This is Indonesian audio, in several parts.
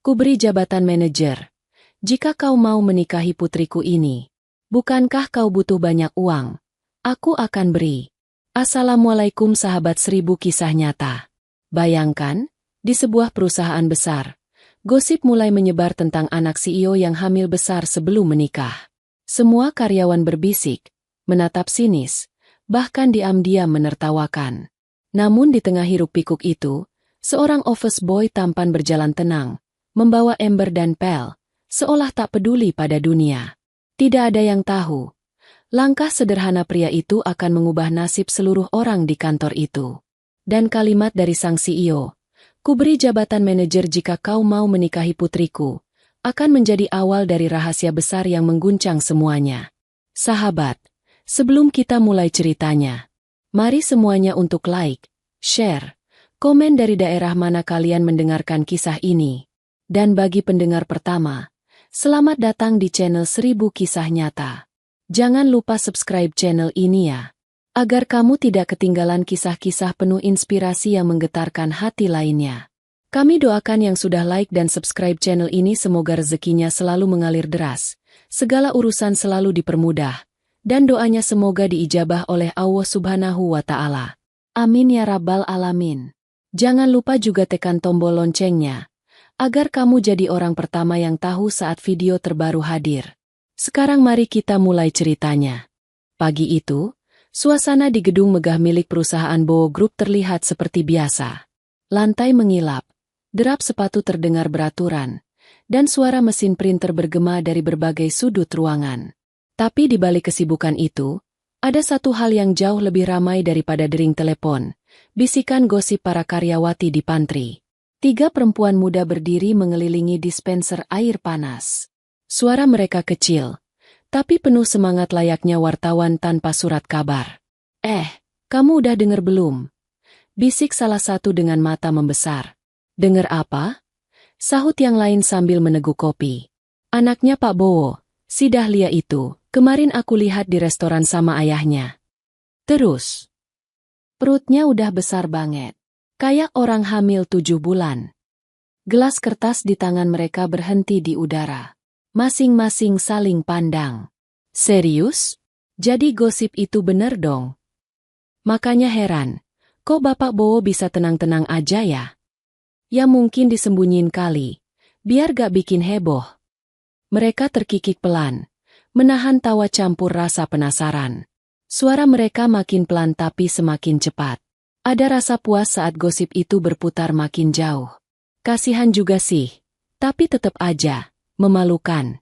Kuberi jabatan manajer. Jika kau mau menikahi putriku ini, bukankah kau butuh banyak uang? Aku akan beri. Assalamualaikum sahabat 1000 kisah nyata. Bayangkan, di sebuah perusahaan besar, gosip mulai menyebar tentang anak CEO yang hamil besar sebelum menikah. Semua karyawan berbisik, menatap sinis, bahkan diam-diam menertawakan. Namun di tengah hiruk-pikuk itu, seorang office boy tampan berjalan tenang, membawa ember dan pel, seolah tak peduli pada dunia. Tidak ada yang tahu, langkah sederhana pria itu akan mengubah nasib seluruh orang di kantor itu. Dan kalimat dari sang CEO, "Kuberi jabatan manajer jika kau mau menikahi putriku," akan menjadi awal dari rahasia besar yang mengguncang semuanya. Sahabat, sebelum kita mulai ceritanya, mari semuanya untuk like, share, komen dari daerah mana kalian mendengarkan kisah ini. Dan bagi pendengar pertama, selamat datang di channel 1000 Kisah Nyata. Jangan lupa subscribe channel ini ya, agar kamu tidak ketinggalan kisah-kisah penuh inspirasi yang menggetarkan hati lainnya. Kami doakan yang sudah like dan subscribe channel ini semoga rezekinya selalu mengalir deras, segala urusan selalu dipermudah, dan doanya semoga diijabah oleh Allah Subhanahu wa Ta'ala. Amin ya Rabbal Alamin. Jangan lupa juga tekan tombol loncengnya, agar kamu jadi orang pertama yang tahu saat video terbaru hadir. Sekarang mari kita mulai ceritanya. Pagi itu, suasana di gedung megah milik perusahaan Bowo Group terlihat seperti biasa. Lantai mengilap, derap sepatu terdengar beraturan, dan suara mesin printer bergema dari berbagai sudut ruangan. Tapi di balik kesibukan itu, ada satu hal yang jauh lebih ramai daripada dering telepon, bisikan gosip para karyawati di pantry. 3 perempuan muda berdiri mengelilingi dispenser air panas. Suara mereka kecil, tapi penuh semangat layaknya wartawan tanpa surat kabar. Kamu udah denger belum?" bisik salah satu dengan mata membesar. "Dengar apa?" sahut yang lain sambil meneguk kopi. "Anaknya Pak Bowo, si Dahlia itu, kemarin aku lihat di restoran sama ayahnya. Terus, perutnya udah besar banget, kayak orang hamil 7 bulan. Gelas kertas di tangan mereka berhenti di udara. Masing-masing saling pandang. "Serius? Jadi gosip itu bener dong?" Makanya heran, kok Bapak Bowo bisa tenang-tenang aja ya? Ya mungkin disembunyiin kali, biar gak bikin heboh. Mereka terkikik pelan, menahan tawa campur rasa penasaran. Suara mereka makin pelan tapi semakin cepat. Ada rasa puas saat gosip itu berputar makin jauh. Kasihan juga sih, tapi tetap aja, memalukan.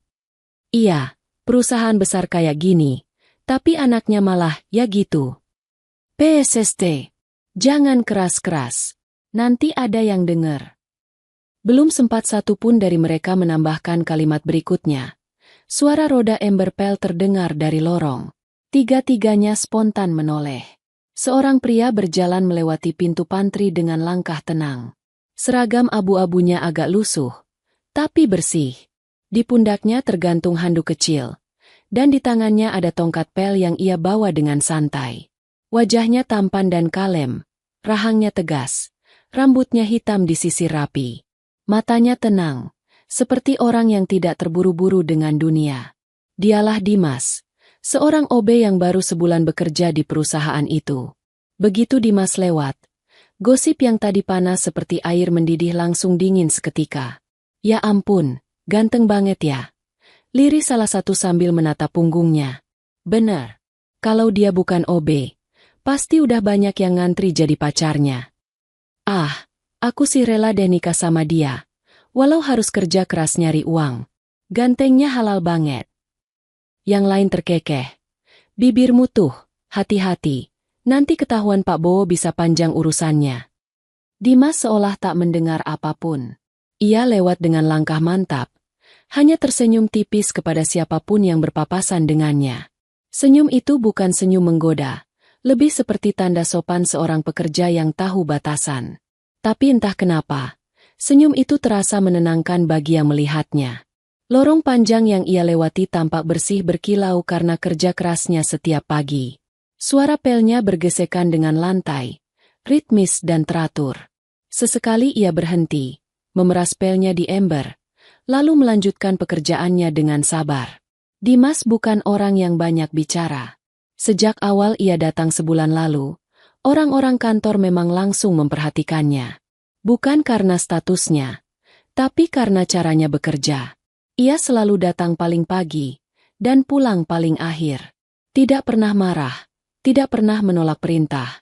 Iya, perusahaan besar kayak gini, tapi anaknya malah, ya gitu. PSST, jangan keras-keras. Nanti ada yang dengar. Belum sempat satu pun dari mereka menambahkan kalimat berikutnya. Suara roda ember pel terdengar dari lorong. Tiga-tiganya spontan menoleh. Seorang pria berjalan melewati pintu pantry dengan langkah tenang. Seragam abu-abunya agak lusuh, tapi bersih. Di pundaknya tergantung handuk kecil, dan di tangannya ada tongkat pel yang ia bawa dengan santai. Wajahnya tampan dan kalem, rahangnya tegas. Rambutnya hitam disisir rapi. Matanya tenang, seperti orang yang tidak terburu-buru dengan dunia. Dialah Dimas, seorang OB yang baru sebulan bekerja di perusahaan itu. Begitu Dimas lewat, gosip yang tadi panas seperti air mendidih langsung dingin seketika. "Ya ampun, ganteng banget ya," lirih salah satu sambil menatap punggungnya. "Bener, kalau dia bukan OB, pasti udah banyak yang ngantri jadi pacarnya. Aku sih rela deh nikah sama dia, walau harus kerja keras nyari uang. Gantengnya halal banget." Yang lain terkekeh. "Bibirmu tuh, hati-hati, nanti ketahuan Pak Bowo bisa panjang urusannya." Dimas seolah tak mendengar apapun. Ia lewat dengan langkah mantap, hanya tersenyum tipis kepada siapapun yang berpapasan dengannya. Senyum itu bukan senyum menggoda, lebih seperti tanda sopan seorang pekerja yang tahu batasan. Tapi entah kenapa, senyum itu terasa menenangkan bagi yang melihatnya. Lorong panjang yang ia lewati tampak bersih berkilau karena kerja kerasnya setiap pagi. Suara pelnya bergesekan dengan lantai, ritmis dan teratur. Sesekali ia berhenti, memeras pelnya di ember, lalu melanjutkan pekerjaannya dengan sabar. Dimas bukan orang yang banyak bicara. Sejak awal ia datang sebulan lalu, orang-orang kantor memang langsung memperhatikannya. Bukan karena statusnya, tapi karena caranya bekerja. Ia selalu datang paling pagi, dan pulang paling akhir. Tidak pernah marah, tidak pernah menolak perintah,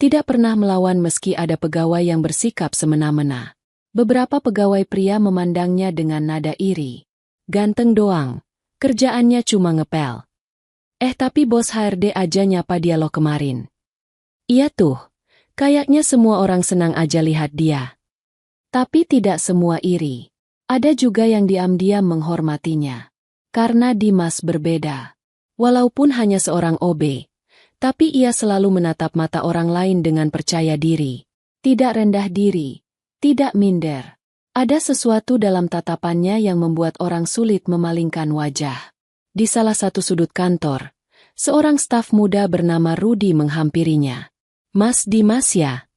tidak pernah melawan meski ada pegawai yang bersikap semena-mena. Beberapa pegawai pria memandangnya dengan nada iri. Ganteng doang, kerjaannya cuma ngepel. Tapi bos HRD aja nyapa dia loh kemarin. Iya tuh, kayaknya semua orang senang aja lihat dia. Tapi tidak semua iri. Ada juga yang diam-diam menghormatinya. Karena Dimas berbeda. Walaupun hanya seorang OB, tapi ia selalu menatap mata orang lain dengan percaya diri. Tidak rendah diri, tidak minder. Ada sesuatu dalam tatapannya yang membuat orang sulit memalingkan wajah. Di salah satu sudut kantor, seorang staf muda bernama Rudi menghampirinya. Mas Dimas ya?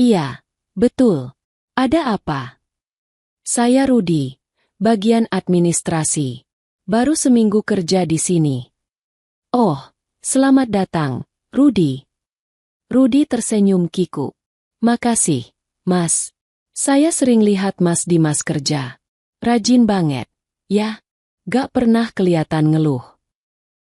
Iya, betul. Ada apa? Saya Rudi, bagian administrasi. Baru seminggu kerja di sini. Oh, selamat datang, Rudi. Rudi tersenyum kiku. Makasih, Mas. Saya sering lihat Mas Dimas kerja. Rajin banget, ya. Gak pernah kelihatan ngeluh.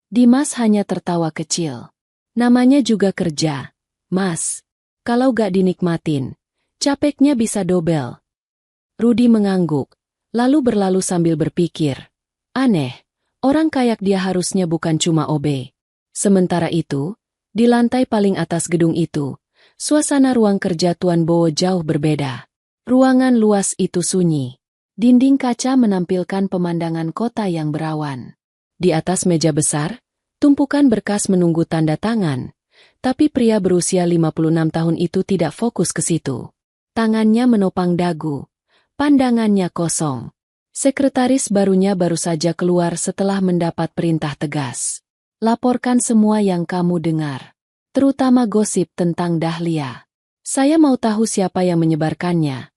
Dimas hanya tertawa kecil. Namanya juga kerja, Mas. Kalau gak dinikmatin, capeknya bisa dobel. Rudi mengangguk, lalu berlalu sambil berpikir. Aneh, orang kayak dia harusnya bukan cuma OB. Sementara itu, di lantai paling atas gedung itu, suasana ruang kerja Tuan Bowo jauh berbeda. Ruangan luas itu sunyi. Dinding kaca menampilkan pemandangan kota yang berawan. Di atas meja besar, tumpukan berkas menunggu tanda tangan. Tapi pria berusia 56 tahun itu tidak fokus ke situ. Tangannya menopang dagu. Pandangannya kosong. Sekretaris barunya baru saja keluar setelah mendapat perintah tegas. Laporkan semua yang kamu dengar. Terutama gosip tentang Dahlia. Saya mau tahu siapa yang menyebarkannya.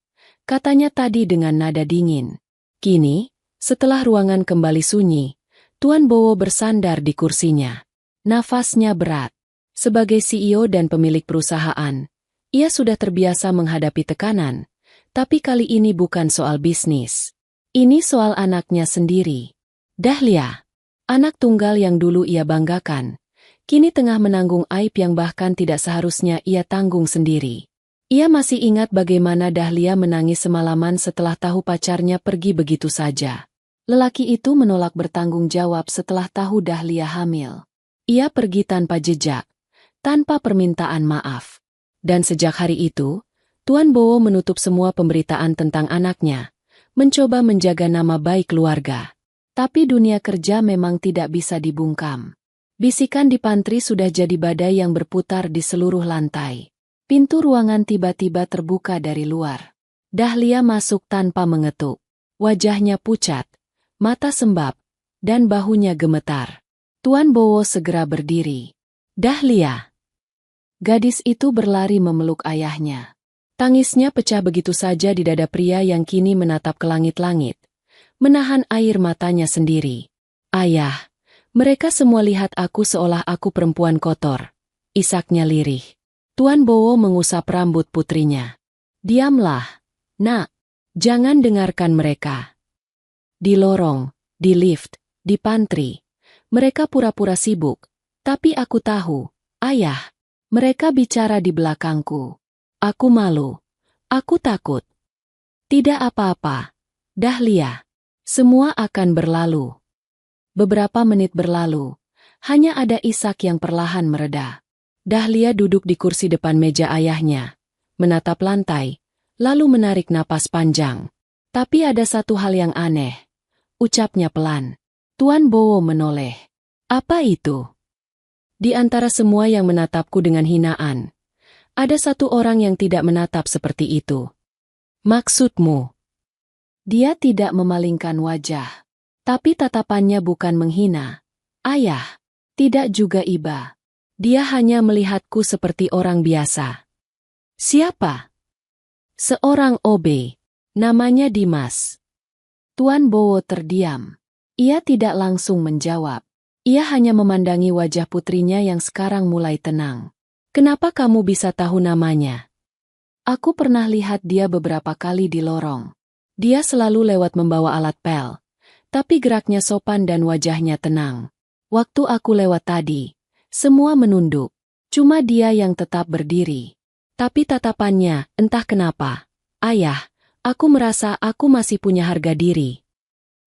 Katanya tadi dengan nada dingin. Kini, setelah ruangan kembali sunyi, Tuan Bowo bersandar di kursinya. Nafasnya berat. Sebagai CEO dan pemilik perusahaan, ia sudah terbiasa menghadapi tekanan. Tapi kali ini bukan soal bisnis. Ini soal anaknya sendiri. Dahlia, anak tunggal yang dulu ia banggakan, kini tengah menanggung aib yang bahkan tidak seharusnya ia tanggung sendiri. Ia masih ingat bagaimana Dahlia menangis semalaman setelah tahu pacarnya pergi begitu saja. Lelaki itu menolak bertanggung jawab setelah tahu Dahlia hamil. Ia pergi tanpa jejak, tanpa permintaan maaf. Dan sejak hari itu, Tuan Bowo menutup semua pemberitaan tentang anaknya, mencoba menjaga nama baik keluarga. Tapi dunia kerja memang tidak bisa dibungkam. Bisikan di pantry sudah jadi badai yang berputar di seluruh lantai. Pintu ruangan tiba-tiba terbuka dari luar. Dahlia masuk tanpa mengetuk. Wajahnya pucat, mata sembab, dan bahunya gemetar. Tuan Bowo segera berdiri. Dahlia. Gadis itu berlari memeluk ayahnya. Tangisnya pecah begitu saja di dada pria yang kini menatap ke langit-langit, menahan air matanya sendiri. Ayah, mereka semua lihat aku seolah aku perempuan kotor. Isaknya lirih. Tuan Bowo mengusap rambut putrinya. Diamlah, nak. Jangan dengarkan mereka. Di lorong, di lift, di pantry, mereka pura-pura sibuk. Tapi aku tahu, ayah, mereka bicara di belakangku. Aku malu. Aku takut. Tidak apa-apa. Dahlia. Semua akan berlalu. Beberapa menit berlalu. Hanya ada isak yang perlahan mereda. Dahlia duduk di kursi depan meja ayahnya. Menatap lantai. Lalu menarik napas panjang. Tapi ada satu hal yang aneh. Ucapnya pelan. Tuan Bowo menoleh. Apa itu? Di antara semua yang menatapku dengan hinaan, ada satu orang yang tidak menatap seperti itu. Maksudmu? Dia tidak memalingkan wajah. Tapi tatapannya bukan menghina. Ayah. Tidak juga iba. Dia hanya melihatku seperti orang biasa. Siapa? Seorang OB. Namanya Dimas. Tuan Bowo terdiam. Ia tidak langsung menjawab. Ia hanya memandangi wajah putrinya yang sekarang mulai tenang. Kenapa kamu bisa tahu namanya? Aku pernah lihat dia beberapa kali di lorong. Dia selalu lewat membawa alat pel. Tapi geraknya sopan dan wajahnya tenang. Waktu aku lewat tadi, semua menunduk. Cuma dia yang tetap berdiri. Tapi tatapannya, entah kenapa. Ayah, aku merasa aku masih punya harga diri.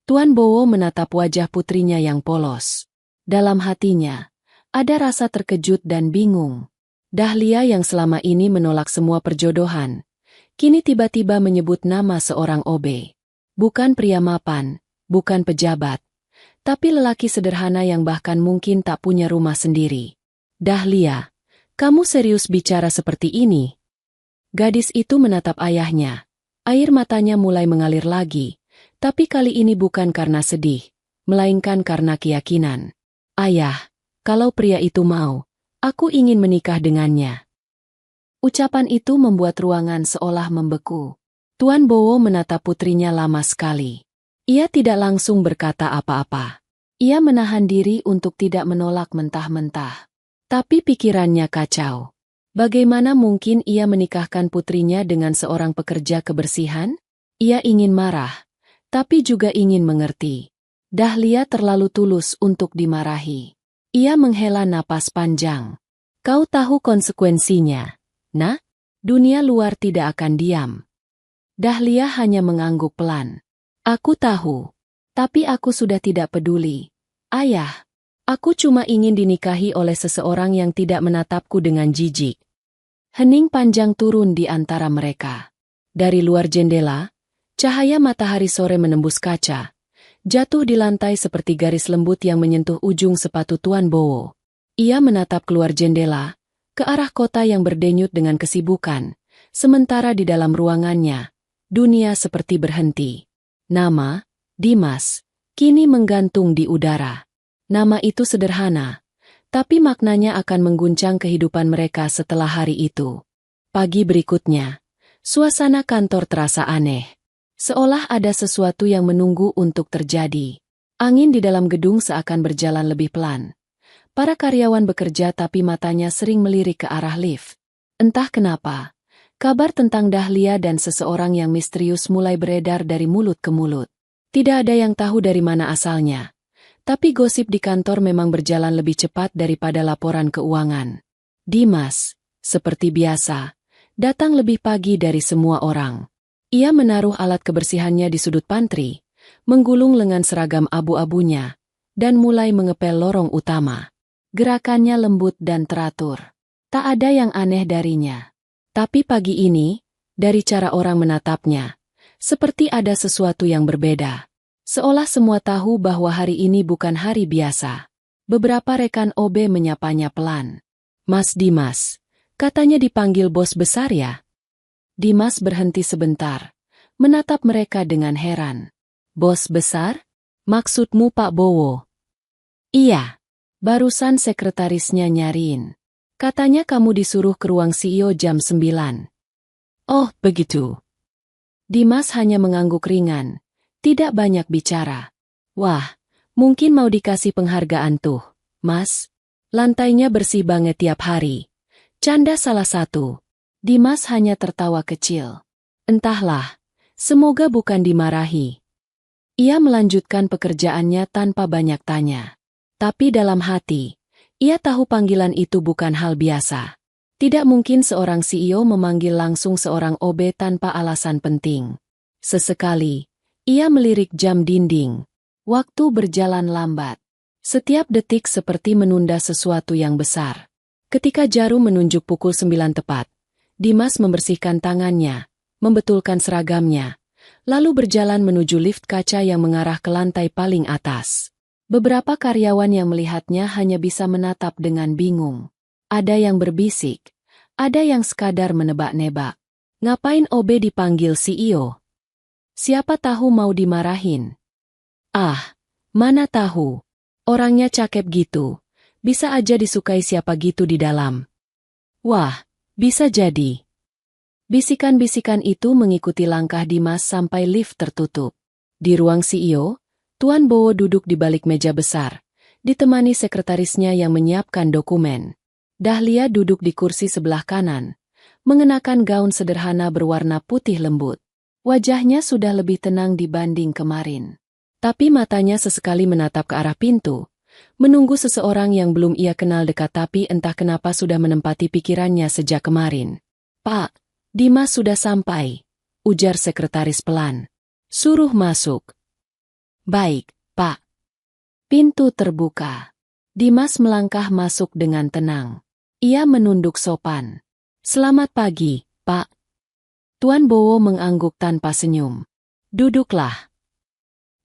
Tuan Bowo menatap wajah putrinya yang polos. Dalam hatinya, ada rasa terkejut dan bingung. Dahlia yang selama ini menolak semua perjodohan, kini tiba-tiba menyebut nama seorang OB. Bukan pria mapan, bukan pejabat, tapi lelaki sederhana yang bahkan mungkin tak punya rumah sendiri. Dahlia, kamu serius bicara seperti ini? Gadis itu menatap ayahnya. Air matanya mulai mengalir lagi, tapi kali ini bukan karena sedih, melainkan karena keyakinan. Ayah, kalau pria itu mau, aku ingin menikah dengannya. Ucapan itu membuat ruangan seolah membeku. Tuan Bowo menatap putrinya lama sekali. Ia tidak langsung berkata apa-apa. Ia menahan diri untuk tidak menolak mentah-mentah. Tapi pikirannya kacau. Bagaimana mungkin ia menikahkan putrinya dengan seorang pekerja kebersihan? Ia ingin marah, tapi juga ingin mengerti. Dahlia terlalu tulus untuk dimarahi. Ia menghela napas panjang. Kau tahu konsekuensinya, nah? Dunia luar tidak akan diam. Dahlia hanya mengangguk pelan. Aku tahu, tapi aku sudah tidak peduli. Ayah, aku cuma ingin dinikahi oleh seseorang yang tidak menatapku dengan jijik. Hening panjang turun di antara mereka. Dari luar jendela, cahaya matahari sore menembus kaca, jatuh di lantai seperti garis lembut yang menyentuh ujung sepatu Tuan Bowo. Ia menatap keluar jendela, ke arah kota yang berdenyut dengan kesibukan, sementara di dalam ruangannya, dunia seperti berhenti. Nama, Dimas, kini menggantung di udara. Nama itu sederhana, tapi maknanya akan mengguncang kehidupan mereka setelah hari itu. Pagi berikutnya, suasana kantor terasa aneh. Seolah ada sesuatu yang menunggu untuk terjadi. Angin di dalam gedung seakan berjalan lebih pelan. Para karyawan bekerja tapi matanya sering melirik ke arah lift. Entah kenapa, kabar tentang Dahlia dan seseorang yang misterius mulai beredar dari mulut ke mulut. Tidak ada yang tahu dari mana asalnya. Tapi gosip di kantor memang berjalan lebih cepat daripada laporan keuangan. Dimas, seperti biasa, datang lebih pagi dari semua orang. Ia menaruh alat kebersihannya di sudut pantry, menggulung lengan seragam abu-abunya, dan mulai mengepel lorong utama. Gerakannya lembut dan teratur. Tak ada yang aneh darinya. Tapi pagi ini, dari cara orang menatapnya, seperti ada sesuatu yang berbeda. Seolah semua tahu bahwa hari ini bukan hari biasa. Beberapa rekan OB menyapanya pelan. Mas Dimas, katanya dipanggil bos besar ya? Dimas berhenti sebentar, menatap mereka dengan heran. Bos besar? Maksudmu Pak Bowo? Iya, barusan sekretarisnya nyariin. Katanya kamu disuruh ke ruang CEO jam 9. Oh, begitu. Dimas hanya mengangguk ringan. Tidak banyak bicara. Wah, mungkin mau dikasih penghargaan tuh, Mas. Lantainya bersih banget tiap hari. Canda salah satu. Dimas hanya tertawa kecil. Entahlah, semoga bukan dimarahi. Ia melanjutkan pekerjaannya tanpa banyak tanya. Tapi dalam hati, ia tahu panggilan itu bukan hal biasa. Tidak mungkin seorang CEO memanggil langsung seorang OB tanpa alasan penting. Sesekali, ia melirik jam dinding. Waktu berjalan lambat. Setiap detik seperti menunda sesuatu yang besar. Ketika jarum menunjuk pukul 9 tepat, Dimas membersihkan tangannya, membetulkan seragamnya, lalu berjalan menuju lift kaca yang mengarah ke lantai paling atas. Beberapa karyawan yang melihatnya hanya bisa menatap dengan bingung. Ada yang berbisik, ada yang sekadar menebak-nebak. Ngapain OB dipanggil CEO? Siapa tahu mau dimarahin. Ah, mana tahu. Orangnya cakep gitu. Bisa aja disukai siapa gitu di dalam. Wah, bisa jadi. Bisikan-bisikan itu mengikuti langkah Dimas sampai lift tertutup. Di ruang CEO, Tuan Bowo duduk di balik meja besar, ditemani sekretarisnya yang menyiapkan dokumen. Dahlia duduk di kursi sebelah kanan, mengenakan gaun sederhana berwarna putih lembut. Wajahnya sudah lebih tenang dibanding kemarin. Tapi matanya sesekali menatap ke arah pintu, menunggu seseorang yang belum ia kenal dekat tapi entah kenapa sudah menempati pikirannya sejak kemarin. "Pak, Dimas sudah sampai," ujar sekretaris pelan. "Suruh masuk." "Baik, Pak." Pintu terbuka. Dimas melangkah masuk dengan tenang. Ia menunduk sopan. "Selamat pagi, Pak." Tuan Bowo mengangguk tanpa senyum. "Duduklah."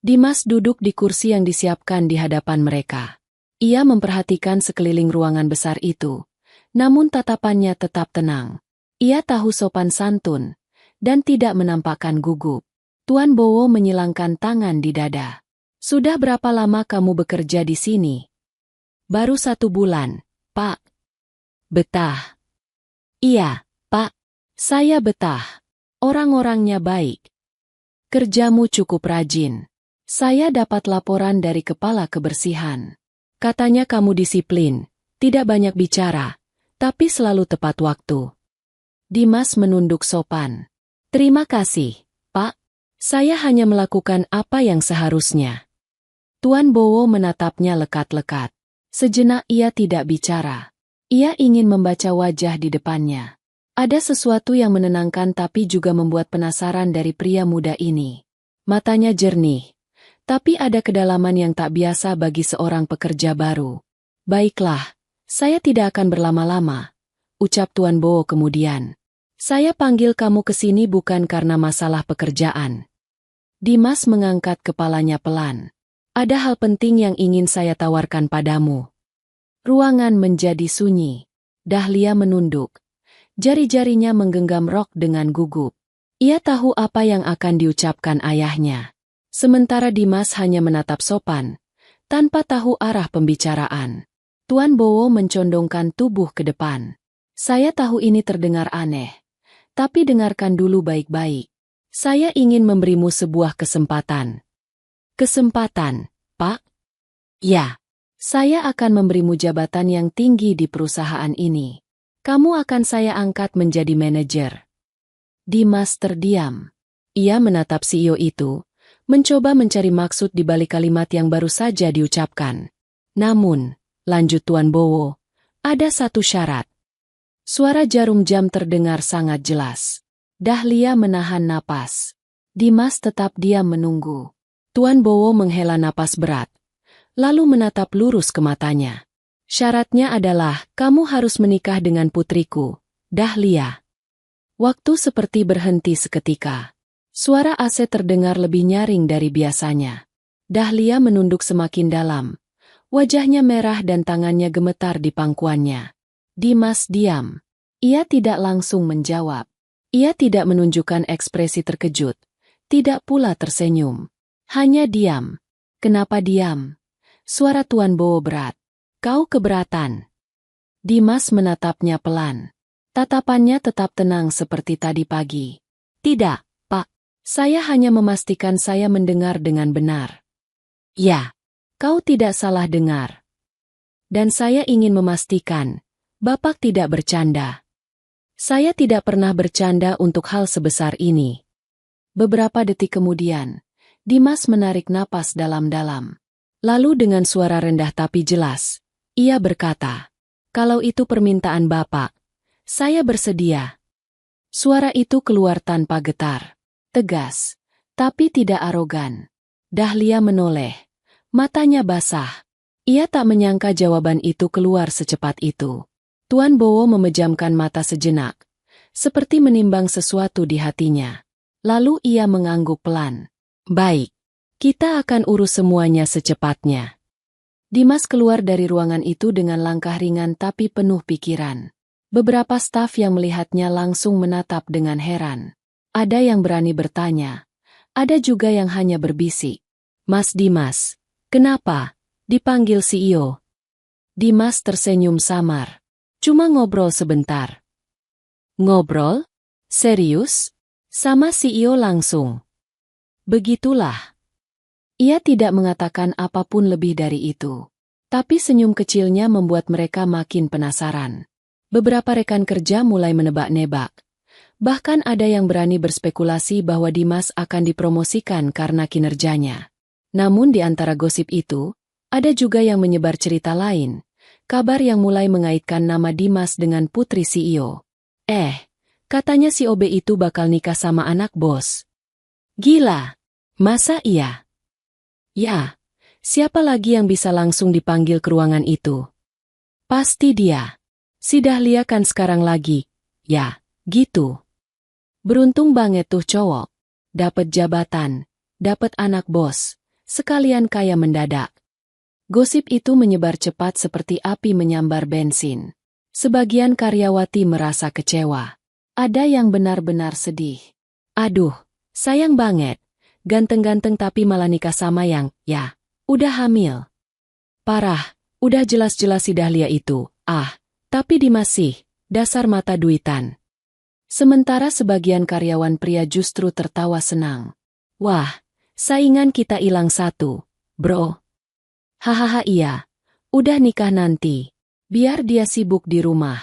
Dimas duduk di kursi yang disiapkan di hadapan mereka. Ia memperhatikan sekeliling ruangan besar itu, namun tatapannya tetap tenang. Ia tahu sopan santun, dan tidak menampakkan gugup. Tuan Bowo menyilangkan tangan di dada. "Sudah berapa lama kamu bekerja di sini?" "Baru 1 bulan, Pak." "Betah?" "Iya, Pak. Saya betah. Orang-orangnya baik. Kerjamu cukup rajin. Saya dapat laporan dari kepala kebersihan. Katanya kamu disiplin, tidak banyak bicara, tapi selalu tepat waktu." Dimas menunduk sopan. "Terima kasih, Pak. Saya hanya melakukan apa yang seharusnya." Tuan Bowo menatapnya lekat-lekat. Sejenak ia tidak bicara. Ia ingin membaca wajah di depannya. Ada sesuatu yang menenangkan tapi juga membuat penasaran dari pria muda ini. Matanya jernih, tapi ada kedalaman yang tak biasa bagi seorang pekerja baru. "Baiklah, saya tidak akan berlama-lama," ucap Tuan Bowo kemudian. "Saya panggil kamu ke sini bukan karena masalah pekerjaan." Dimas mengangkat kepalanya pelan. "Ada hal penting yang ingin saya tawarkan padamu." Ruangan menjadi sunyi. Dahlia menunduk. Jari-jarinya menggenggam rok dengan gugup. Ia tahu apa yang akan diucapkan ayahnya. Sementara Dimas hanya menatap sopan, tanpa tahu arah pembicaraan. Tuan Bowo mencondongkan tubuh ke depan. "Saya tahu ini terdengar aneh. Tapi dengarkan dulu baik-baik. Saya ingin memberimu sebuah kesempatan." "Kesempatan, Pak?" "Ya. Saya akan memberimu jabatan yang tinggi di perusahaan ini. Kamu akan saya angkat menjadi manajer." Dimas terdiam. Ia menatap CEO itu, mencoba mencari maksud di balik kalimat yang baru saja diucapkan. "Namun," lanjut Tuan Bowo, "ada satu syarat." Suara jarum jam terdengar sangat jelas. Dahlia menahan napas. Dimas tetap diam menunggu. Tuan Bowo menghela napas berat, lalu menatap lurus ke matanya. "Syaratnya adalah kamu harus menikah dengan putriku, Dahlia." Waktu seperti berhenti seketika. Suara AC terdengar lebih nyaring dari biasanya. Dahlia menunduk semakin dalam. Wajahnya merah dan tangannya gemetar di pangkuannya. Dimas diam. Ia tidak langsung menjawab. Ia tidak menunjukkan ekspresi terkejut. Tidak pula tersenyum. Hanya diam. "Kenapa diam?" Suara Tuan Bowo berat. "Kau keberatan?" Dimas menatapnya pelan. Tatapannya tetap tenang seperti tadi pagi. "Tidak, Pak. Saya hanya memastikan saya mendengar dengan benar." "Ya, kau tidak salah dengar. Dan saya ingin memastikan, Bapak tidak bercanda." "Saya tidak pernah bercanda untuk hal sebesar ini." Beberapa detik kemudian, Dimas menarik napas dalam-dalam. Lalu dengan suara rendah tapi jelas, ia berkata, "Kalau itu permintaan Bapak, saya bersedia." Suara itu keluar tanpa getar, tegas, tapi tidak arogan. Dahlia menoleh, matanya basah. Ia tak menyangka jawaban itu keluar secepat itu. Tuan Bowo memejamkan mata sejenak, seperti menimbang sesuatu di hatinya. Lalu ia mengangguk pelan. "Baik, kita akan urus semuanya secepatnya." Dimas keluar dari ruangan itu dengan langkah ringan tapi penuh pikiran. Beberapa staf yang melihatnya langsung menatap dengan heran. Ada yang berani bertanya. Ada juga yang hanya berbisik. "Mas Dimas, kenapa?" dipanggil CEO. Dimas tersenyum samar. "Cuma ngobrol sebentar." "Ngobrol? Serius? Sama CEO langsung. Begitulah. Ia tidak mengatakan apapun lebih dari itu. Tapi senyum kecilnya membuat mereka makin penasaran. Beberapa rekan kerja mulai menebak-nebak. Bahkan ada yang berani berspekulasi bahwa Dimas akan dipromosikan karena kinerjanya. Namun di antara gosip itu, ada juga yang menyebar cerita lain. Kabar yang mulai mengaitkan nama Dimas dengan putri CEO. Katanya si OB itu bakal nikah sama anak bos. Gila. Masa iya? Ya, siapa lagi yang bisa langsung dipanggil ke ruangan itu? Pasti dia. Si Dahlia kan sekarang lagi. Ya, gitu. Beruntung banget tuh cowok. Dapat jabatan, dapat anak bos, sekalian kaya mendadak. Gosip itu menyebar cepat seperti api menyambar bensin. Sebagian karyawati merasa kecewa. Ada yang benar-benar sedih. Aduh, sayang banget. Ganteng-ganteng tapi malah nikah sama yang, ya, udah hamil. Parah, udah jelas-jelas si Dahlia itu, tapi Dimas sih, dasar mata duitan. Sementara sebagian karyawan pria justru tertawa senang. Wah, saingan kita hilang satu, bro. Hahaha iya, udah nikah nanti, biar dia sibuk di rumah.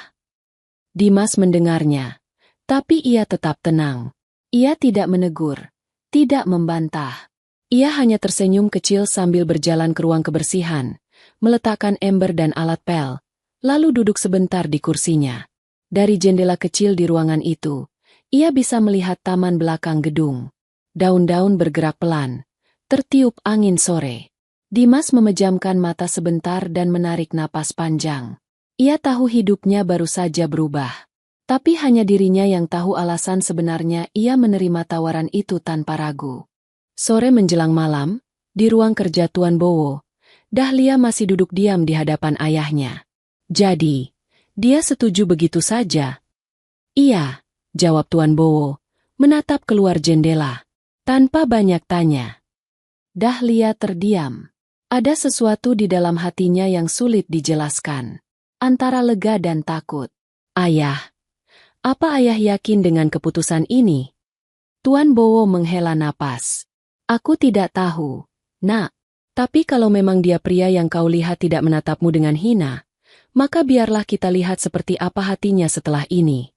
Dimas mendengarnya, tapi ia tetap tenang. Ia tidak menegur, tidak membantah. Ia hanya tersenyum kecil sambil berjalan ke ruang kebersihan, meletakkan ember dan alat pel, lalu duduk sebentar di kursinya. Dari jendela kecil di ruangan itu, ia bisa melihat taman belakang gedung. Daun-daun bergerak pelan, tertiup angin sore. Dimas memejamkan mata sebentar dan menarik napas panjang. Ia tahu hidupnya baru saja berubah. Tapi hanya dirinya yang tahu alasan sebenarnya ia menerima tawaran itu tanpa ragu. Sore menjelang malam, di ruang kerja Tuan Bowo, Dahlia masih duduk diam di hadapan ayahnya. Jadi, dia setuju begitu saja? Iya, jawab Tuan Bowo, menatap keluar jendela, tanpa banyak tanya. Dahlia terdiam. Ada sesuatu di dalam hatinya yang sulit dijelaskan. Antara lega dan takut. Ayah. Apa ayah yakin dengan keputusan ini? Tuan Bowo menghela napas. Aku tidak tahu, nak. Tapi kalau memang dia pria yang kau lihat tidak menatapmu dengan hina, maka biarlah kita lihat seperti apa hatinya setelah ini.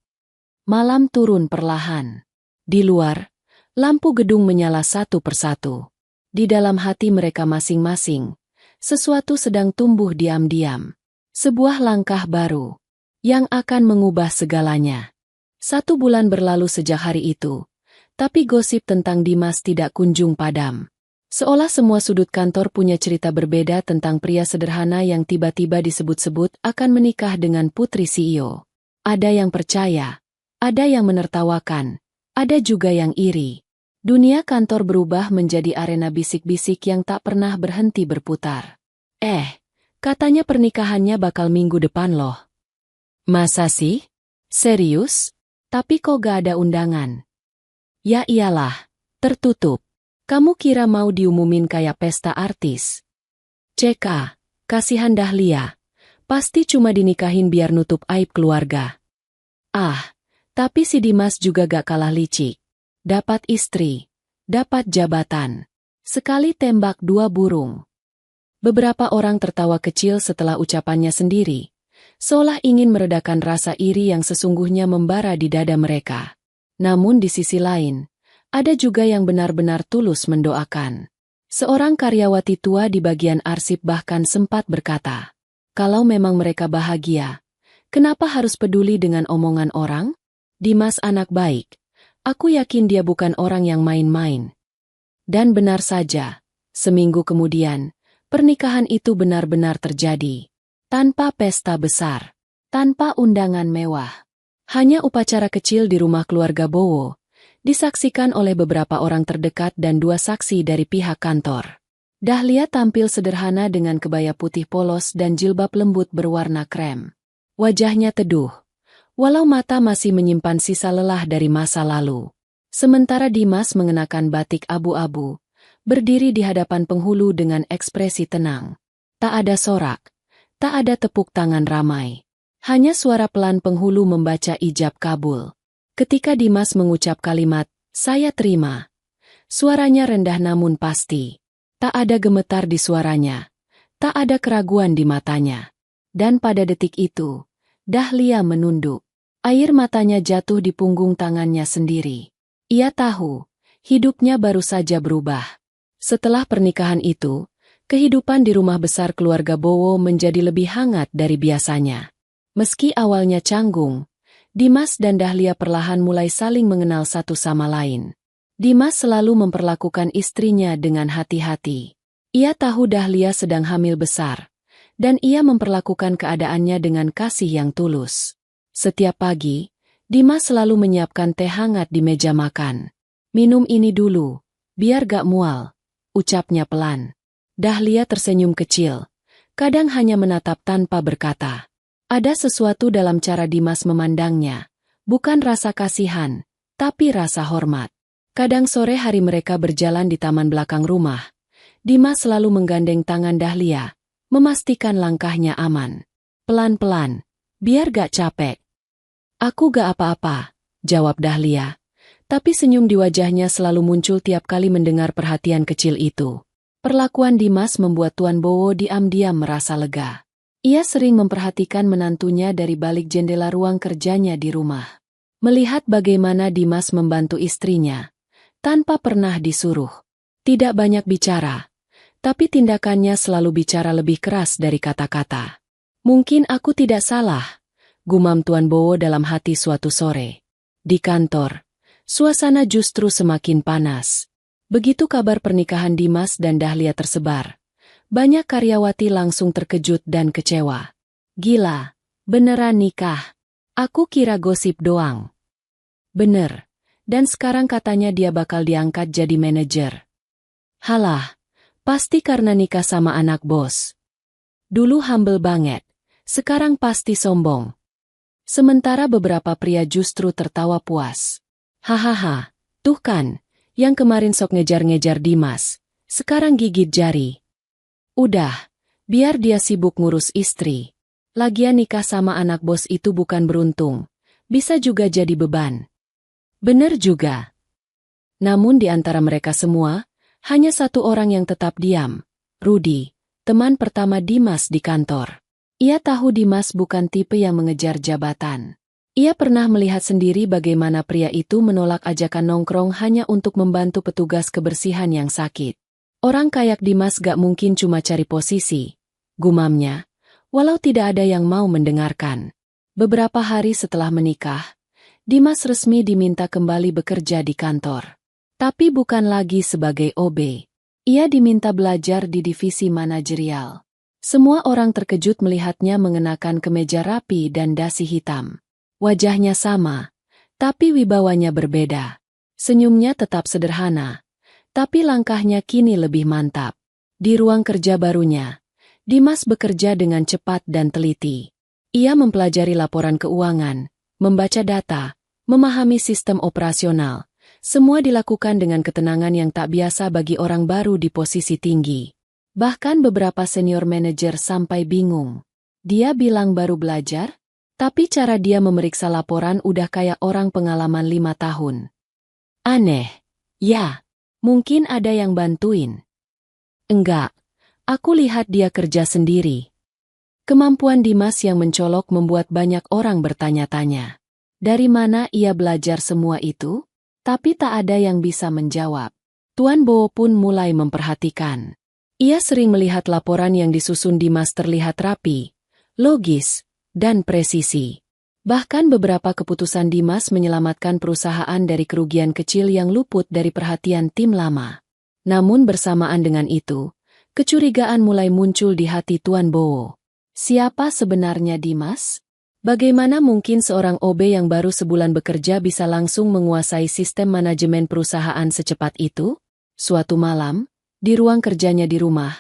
Malam turun perlahan. Di luar, lampu gedung menyala satu persatu. Di dalam hati mereka masing-masing, sesuatu sedang tumbuh diam-diam. Sebuah langkah baru, yang akan mengubah segalanya. 1 bulan berlalu sejak hari itu, tapi gosip tentang Dimas tidak kunjung padam. Seolah semua sudut kantor punya cerita berbeda tentang pria sederhana yang tiba-tiba disebut-sebut akan menikah dengan putri CEO. Ada yang percaya, ada yang menertawakan, ada juga yang iri. Dunia kantor berubah menjadi arena bisik-bisik yang tak pernah berhenti berputar. Katanya pernikahannya bakal minggu depan loh. Masa sih? Serius? Tapi kok gak ada undangan? Ya iyalah, tertutup. Kamu kira mau diumumin kayak pesta artis? CK, kasihan Dahlia. Pasti cuma dinikahin biar nutup aib keluarga. Tapi si Dimas juga gak kalah licik. Dapat istri, dapat jabatan. Sekali tembak 2 burung. Beberapa orang tertawa kecil setelah ucapannya sendiri, seolah ingin meredakan rasa iri yang sesungguhnya membara di dada mereka. Namun di sisi lain, ada juga yang benar-benar tulus mendoakan. Seorang karyawati tua di bagian arsip bahkan sempat berkata, kalau memang mereka bahagia, kenapa harus peduli dengan omongan orang? Dimas anak baik. Aku yakin dia bukan orang yang main-main. Dan benar saja, seminggu kemudian, pernikahan itu benar-benar terjadi. Tanpa pesta besar, tanpa undangan mewah. Hanya upacara kecil di rumah keluarga Bowo, disaksikan oleh beberapa orang terdekat dan 2 saksi dari pihak kantor. Dahlia tampil sederhana dengan kebaya putih polos dan jilbab lembut berwarna krem. Wajahnya teduh, walau mata masih menyimpan sisa lelah dari masa lalu. Sementara Dimas mengenakan batik abu-abu, berdiri di hadapan penghulu dengan ekspresi tenang. Tak ada sorak, tak ada tepuk tangan ramai. Hanya suara pelan penghulu membaca ijab kabul. Ketika Dimas mengucap kalimat, "Saya terima." Suaranya rendah namun pasti. Tak ada gemetar di suaranya. Tak ada keraguan di matanya. Dan pada detik itu, Dahlia menunduk. Air matanya jatuh di punggung tangannya sendiri. Ia tahu, hidupnya baru saja berubah. Setelah pernikahan itu, kehidupan di rumah besar keluarga Bowo menjadi lebih hangat dari biasanya. Meski awalnya canggung, Dimas dan Dahlia perlahan mulai saling mengenal satu sama lain. Dimas selalu memperlakukan istrinya dengan hati-hati. Ia tahu Dahlia sedang hamil besar, dan ia memperlakukan keadaannya dengan kasih yang tulus. Setiap pagi, Dimas selalu menyiapkan teh hangat di meja makan. "Minum ini dulu, biar gak mual," ucapnya pelan. Dahlia tersenyum kecil, kadang hanya menatap tanpa berkata. Ada sesuatu dalam cara Dimas memandangnya, bukan rasa kasihan, tapi rasa hormat. Kadang sore hari mereka berjalan di taman belakang rumah. Dimas selalu menggandeng tangan Dahlia, memastikan langkahnya aman. "Pelan-pelan, biar gak capek." "Aku gak apa-apa," jawab Dahlia. Tapi senyum di wajahnya selalu muncul tiap kali mendengar perhatian kecil itu. Perlakuan Dimas membuat Tuan Bowo diam-diam merasa lega. Ia sering memperhatikan menantunya dari balik jendela ruang kerjanya di rumah. Melihat bagaimana Dimas membantu istrinya, tanpa pernah disuruh. Tidak banyak bicara, tapi tindakannya selalu bicara lebih keras dari kata-kata. "Mungkin aku tidak salah," gumam Tuan Bowo dalam hati suatu sore. Di kantor, suasana justru semakin panas. Begitu kabar pernikahan Dimas dan Dahlia tersebar, banyak karyawati langsung terkejut dan kecewa. "Gila, beneran nikah? Aku kira gosip doang." "Bener, dan sekarang katanya dia bakal diangkat jadi manajer." "Halah, pasti karena nikah sama anak bos. Dulu humble banget, sekarang pasti sombong." Sementara beberapa pria justru tertawa puas. "Hahaha, tuh kan, yang kemarin sok ngejar-ngejar Dimas, sekarang gigit jari. Udah, biar dia sibuk ngurus istri. Lagian nikah sama anak bos itu bukan beruntung, bisa juga jadi beban." Bener juga. Namun di antara mereka semua, hanya satu orang yang tetap diam, Rudy, teman pertama Dimas di kantor. Ia tahu Dimas bukan tipe yang mengejar jabatan. Ia pernah melihat sendiri bagaimana pria itu menolak ajakan nongkrong hanya untuk membantu petugas kebersihan yang sakit. "Orang kayak Dimas gak mungkin cuma cari posisi," gumamnya, walau tidak ada yang mau mendengarkan. Beberapa hari setelah menikah, Dimas resmi diminta kembali bekerja di kantor. Tapi bukan lagi sebagai OB. Ia diminta belajar di divisi manajerial. Semua orang terkejut melihatnya mengenakan kemeja rapi dan dasi hitam. Wajahnya sama, tapi wibawanya berbeda. Senyumnya tetap sederhana, tapi langkahnya kini lebih mantap. Di ruang kerja barunya, Dimas bekerja dengan cepat dan teliti. Ia mempelajari laporan keuangan, membaca data, memahami sistem operasional. Semua dilakukan dengan ketenangan yang tak biasa bagi orang baru di posisi tinggi. Bahkan beberapa senior manajer sampai bingung. Dia bilang baru belajar, tapi cara dia memeriksa laporan udah kayak orang pengalaman 5 tahun. Aneh, ya, mungkin ada yang bantuin. Enggak, aku lihat dia kerja sendiri. Kemampuan Dimas yang mencolok membuat banyak orang bertanya-tanya. Dari mana ia belajar semua itu? Tapi tak ada yang bisa menjawab. Tuan Bowo pun mulai memperhatikan. Ia sering melihat laporan yang disusun Dimas terlihat rapi, logis, dan presisi. Bahkan beberapa keputusan Dimas menyelamatkan perusahaan dari kerugian kecil yang luput dari perhatian tim lama. Namun bersamaan dengan itu, kecurigaan mulai muncul di hati Tuan Bowo. Siapa sebenarnya Dimas? Bagaimana mungkin seorang OB yang baru sebulan bekerja bisa langsung menguasai sistem manajemen perusahaan secepat itu? Suatu malam, di ruang kerjanya di rumah,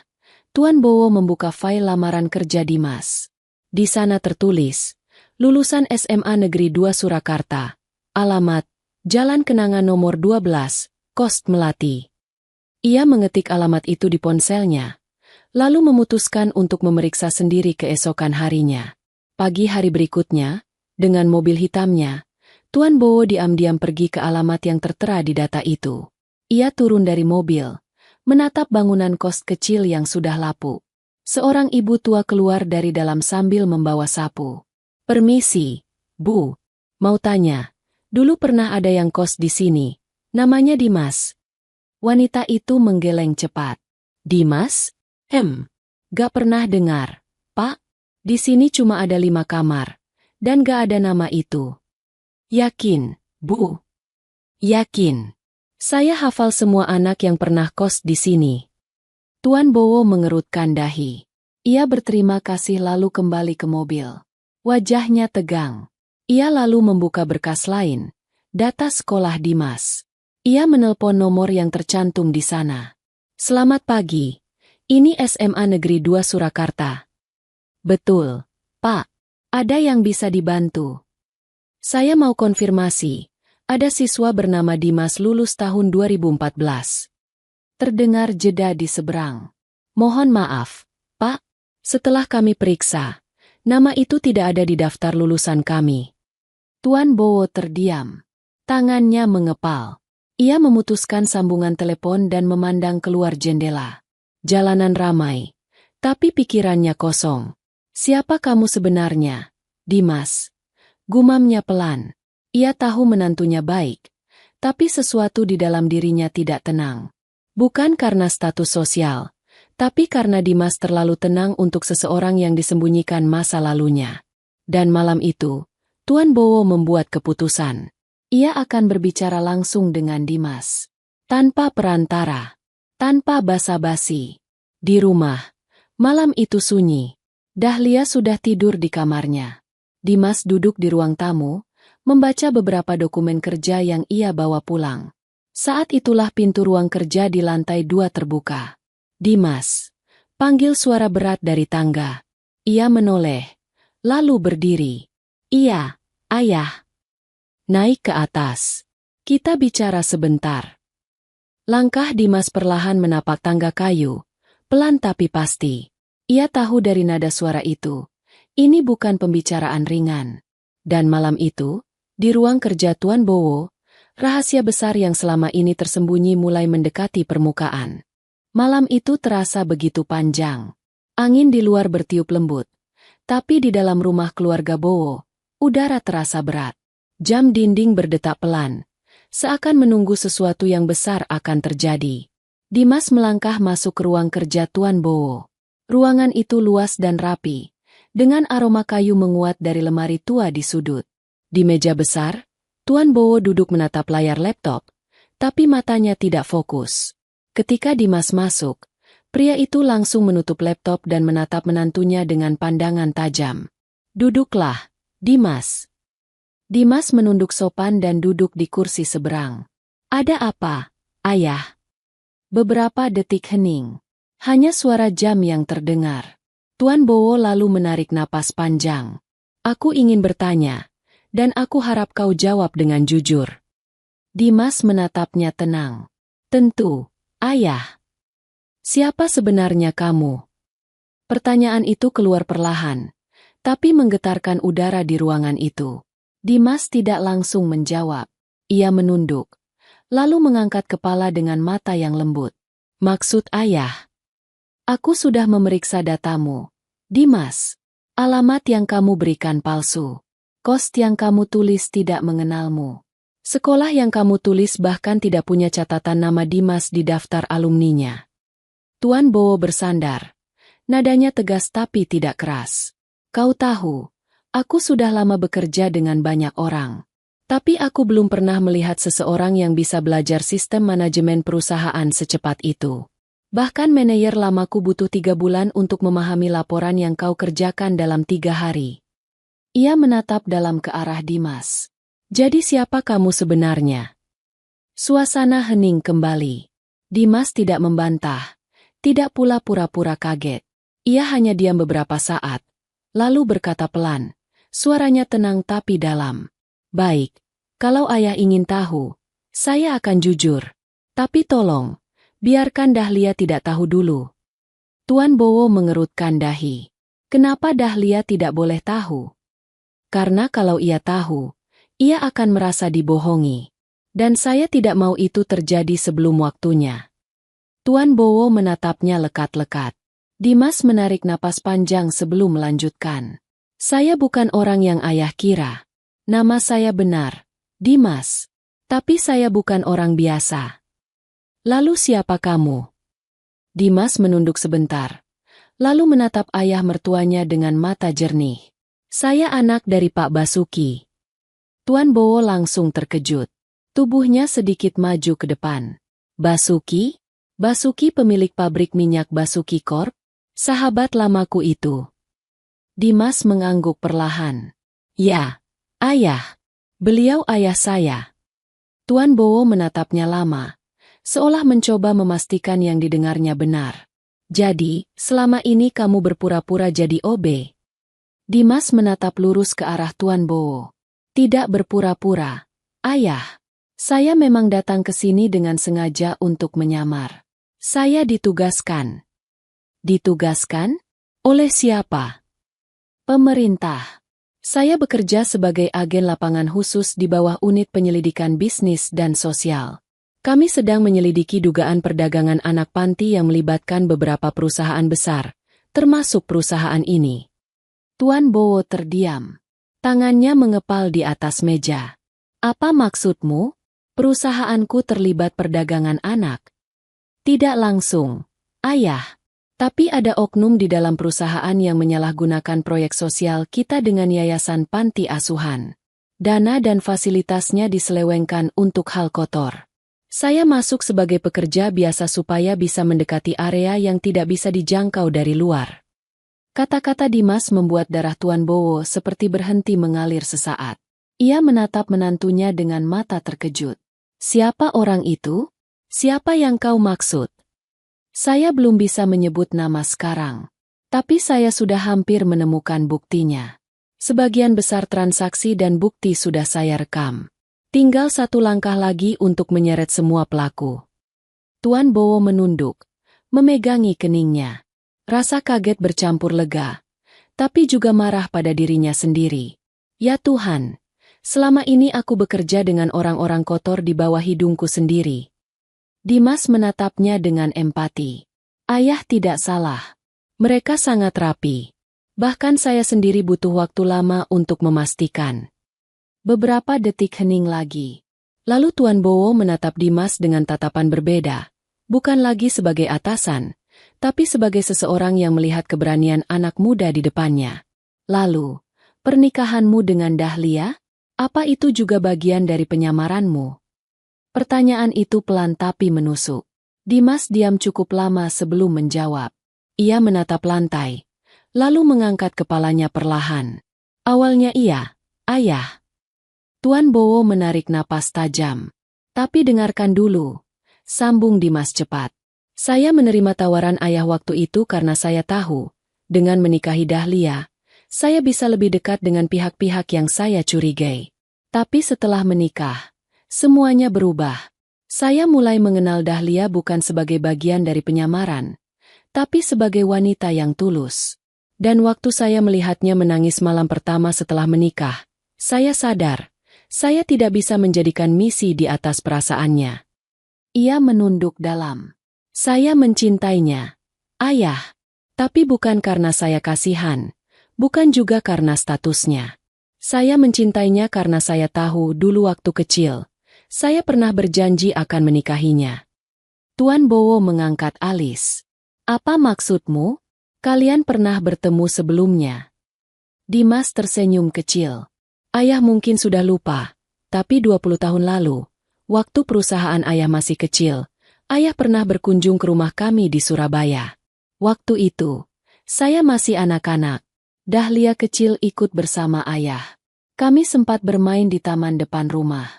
Tuan Bowo membuka fail lamaran kerja Dimas. Di sana tertulis, lulusan SMA Negeri 2 Surakarta, alamat, Jalan Kenangan nomor 12, Kost Melati. Ia mengetik alamat itu di ponselnya, lalu memutuskan untuk memeriksa sendiri keesokan harinya. Pagi hari berikutnya, dengan mobil hitamnya, Tuan Bowo diam-diam pergi ke alamat yang tertera di data itu. Ia turun dari mobil, menatap bangunan kos kecil yang sudah lapuk. Seorang ibu tua keluar dari dalam sambil membawa sapu. "Permisi, Bu. Mau tanya, dulu pernah ada yang kos di sini. Namanya Dimas." Wanita itu menggeleng cepat. "Dimas? Gak pernah dengar, Pak. Di sini cuma ada 5 kamar. Dan gak ada nama itu." "Yakin, Bu?" "Yakin. Saya hafal semua anak yang pernah kos di sini." Tuan Bowo mengerutkan dahi. Ia berterima kasih lalu kembali ke mobil. Wajahnya tegang. Ia lalu membuka berkas lain, data sekolah Dimas. Ia menelpon nomor yang tercantum di sana. "Selamat pagi. Ini SMA Negeri 2 Surakarta." "Betul, Pak. Ada yang bisa dibantu?" "Saya mau konfirmasi. Ada siswa bernama Dimas lulus tahun 2014. Terdengar jeda di seberang. "Mohon maaf, Pak. Setelah kami periksa, nama itu tidak ada di daftar lulusan kami." Tuan Bowo terdiam. Tangannya mengepal. Ia memutuskan sambungan telepon dan memandang keluar jendela. Jalanan ramai, tapi pikirannya kosong. "Siapa kamu sebenarnya, Dimas?" Gumamnya pelan. Ia tahu menantunya baik, tapi sesuatu di dalam dirinya tidak tenang. Bukan karena status sosial, tapi karena Dimas terlalu tenang untuk seseorang yang disembunyikan masa lalunya. Dan malam itu, Tuan Bowo membuat keputusan. Ia akan berbicara langsung dengan Dimas. Tanpa perantara, tanpa basa-basi. Di rumah, malam itu sunyi. Dahlia sudah tidur di kamarnya. Dimas duduk di ruang tamu, membaca beberapa dokumen kerja yang ia bawa pulang. Saat itulah pintu ruang kerja di lantai 2 terbuka. "Dimas," panggil suara berat dari tangga. Ia menoleh, lalu berdiri. "Iya, Ayah." "Naik ke atas. Kita bicara sebentar." Langkah Dimas perlahan menapak tangga kayu, pelan tapi pasti. Ia tahu dari nada suara itu, ini bukan pembicaraan ringan. Dan malam itu, di ruang kerja Tuan Bowo, rahasia besar yang selama ini tersembunyi mulai mendekati permukaan. Malam itu terasa begitu panjang. Angin di luar bertiup lembut, tapi di dalam rumah keluarga Bowo, udara terasa berat. Jam dinding berdetak pelan, seakan menunggu sesuatu yang besar akan terjadi. Dimas melangkah masuk ke ruang kerja Tuan Bowo. Ruangan itu luas dan rapi, dengan aroma kayu menguat dari lemari tua di sudut. Di meja besar, Tuan Bowo duduk menatap layar laptop, tapi matanya tidak fokus. Ketika Dimas masuk, pria itu langsung menutup laptop dan menatap menantunya dengan pandangan tajam. "Duduklah, Dimas." Dimas menunduk sopan dan duduk di kursi seberang. "Ada apa, Ayah?" Beberapa detik hening. Hanya suara jam yang terdengar. Tuan Bowo lalu menarik napas panjang. "Aku ingin bertanya, dan aku harap kau jawab dengan jujur." Dimas menatapnya tenang. "Tentu, Ayah." "Siapa sebenarnya kamu?" Pertanyaan itu keluar perlahan, tapi menggetarkan udara di ruangan itu. Dimas tidak langsung menjawab. Ia menunduk, lalu mengangkat kepala dengan mata yang lembut. "Maksud Ayah?" "Aku sudah memeriksa datamu, Dimas. Alamat yang kamu berikan palsu. Kos yang kamu tulis tidak mengenalmu. Sekolah yang kamu tulis bahkan tidak punya catatan nama Dimas di daftar alumninya." Tuan Bowo bersandar. Nadanya tegas tapi tidak keras. "Kau tahu, aku sudah lama bekerja dengan banyak orang. Tapi aku belum pernah melihat seseorang yang bisa belajar sistem manajemen perusahaan secepat itu. Bahkan manajer lamaku butuh 3 bulan untuk memahami laporan yang kau kerjakan dalam 3 hari." Ia menatap dalam ke arah Dimas. "Jadi siapa kamu sebenarnya?" Suasana hening kembali. Dimas tidak membantah, tidak pula pura-pura kaget. Ia hanya diam beberapa saat, lalu berkata pelan, suaranya tenang tapi dalam. "Baik, kalau Ayah ingin tahu, saya akan jujur. Tapi tolong, biarkan Dahlia tidak tahu dulu." Tuan Bowo mengerutkan dahi. Kenapa Dahlia tidak boleh tahu? Karena kalau ia tahu, ia akan merasa dibohongi. Dan saya tidak mau itu terjadi sebelum waktunya. Tuan Bowo menatapnya lekat-lekat. Dimas menarik napas panjang sebelum melanjutkan. Saya bukan orang yang ayah kira. Nama saya benar, Dimas. Tapi saya bukan orang biasa. Lalu siapa kamu? Dimas menunduk sebentar. Lalu menatap ayah mertuanya dengan mata jernih. Saya anak dari Pak Basuki. Tuan Bowo langsung terkejut. Tubuhnya sedikit maju ke depan. Basuki? Basuki pemilik pabrik minyak Basuki Corp? Sahabat lamaku itu. Dimas mengangguk perlahan. Ya, ayah. Beliau ayah saya. Tuan Bowo menatapnya lama, seolah mencoba memastikan yang didengarnya benar. Jadi, selama ini kamu berpura-pura jadi OB? Dimas menatap lurus ke arah Tuan Bowo. Tidak berpura-pura, ayah. Saya memang datang ke sini dengan sengaja untuk menyamar. Saya ditugaskan. Ditugaskan? Oleh siapa? Pemerintah. Saya bekerja sebagai agen lapangan khusus di bawah unit penyelidikan bisnis dan sosial. Kami sedang menyelidiki dugaan perdagangan anak panti yang melibatkan beberapa perusahaan besar, termasuk perusahaan ini. Tuan Bowo terdiam. Tangannya mengepal di atas meja. Apa maksudmu? Perusahaanku terlibat perdagangan anak. Tidak langsung, ayah. Tapi ada oknum di dalam perusahaan yang menyalahgunakan proyek sosial kita dengan yayasan panti asuhan. Dana dan fasilitasnya diselewengkan untuk hal kotor. Saya masuk sebagai pekerja biasa supaya bisa mendekati area yang tidak bisa dijangkau dari luar. Kata-kata Dimas membuat darah Tuan Bowo seperti berhenti mengalir sesaat. Ia menatap menantunya dengan mata terkejut. Siapa orang itu? Siapa yang kau maksud? Saya belum bisa menyebut nama sekarang. Tapi saya sudah hampir menemukan buktinya. Sebagian besar transaksi dan bukti sudah saya rekam. Tinggal satu langkah lagi untuk menyeret semua pelaku. Tuan Bowo menunduk, memegangi keningnya. Rasa kaget bercampur lega, tapi juga marah pada dirinya sendiri. Ya Tuhan, selama ini aku bekerja dengan orang-orang kotor di bawah hidungku sendiri. Dimas menatapnya dengan empati. Ayah tidak salah. Mereka sangat rapi. Bahkan saya sendiri butuh waktu lama untuk memastikan. Beberapa detik hening lagi. Lalu Tuan Bowo menatap Dimas dengan tatapan berbeda. Bukan lagi sebagai atasan, tapi sebagai seseorang yang melihat keberanian anak muda di depannya. Lalu, pernikahanmu dengan Dahlia? Apa itu juga bagian dari penyamaranmu? Pertanyaan itu pelan tapi menusuk. Dimas diam cukup lama sebelum menjawab. Ia menatap lantai, lalu mengangkat kepalanya perlahan. Awalnya iya, ayah. Tuan Bowo menarik napas tajam. Tapi dengarkan dulu, sambung Dimas cepat. Saya menerima tawaran ayah waktu itu karena saya tahu, dengan menikahi Dahlia, saya bisa lebih dekat dengan pihak-pihak yang saya curigai. Tapi setelah menikah, semuanya berubah. Saya mulai mengenal Dahlia bukan sebagai bagian dari penyamaran, tapi sebagai wanita yang tulus. Dan waktu saya melihatnya menangis malam pertama setelah menikah, saya sadar, saya tidak bisa menjadikan misi di atas perasaannya. Ia menunduk dalam. Saya mencintainya, ayah. Tapi bukan karena saya kasihan, bukan juga karena statusnya. Saya mencintainya karena saya tahu dulu waktu kecil, saya pernah berjanji akan menikahinya. Tuan Bowo mengangkat alis. Apa maksudmu? Kalian pernah bertemu sebelumnya? Dimas tersenyum kecil. Ayah mungkin sudah lupa, tapi 20 tahun lalu, waktu perusahaan ayah masih kecil, ayah pernah berkunjung ke rumah kami di Surabaya. Waktu itu, saya masih anak-anak. Dahlia kecil ikut bersama ayah. Kami sempat bermain di taman depan rumah.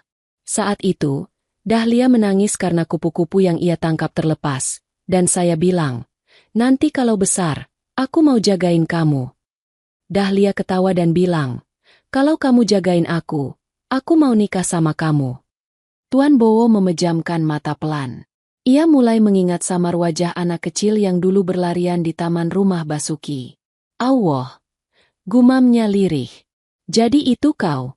Saat itu, Dahlia menangis karena kupu-kupu yang ia tangkap terlepas, dan saya bilang, nanti kalau besar, aku mau jagain kamu. Dahlia ketawa dan bilang, kalau kamu jagain aku mau nikah sama kamu. Tuan Bowo memejamkan mata pelan. Ia mulai mengingat samar wajah anak kecil yang dulu berlarian di taman rumah Basuki. Allah, gumamnya lirih. Jadi itu kau?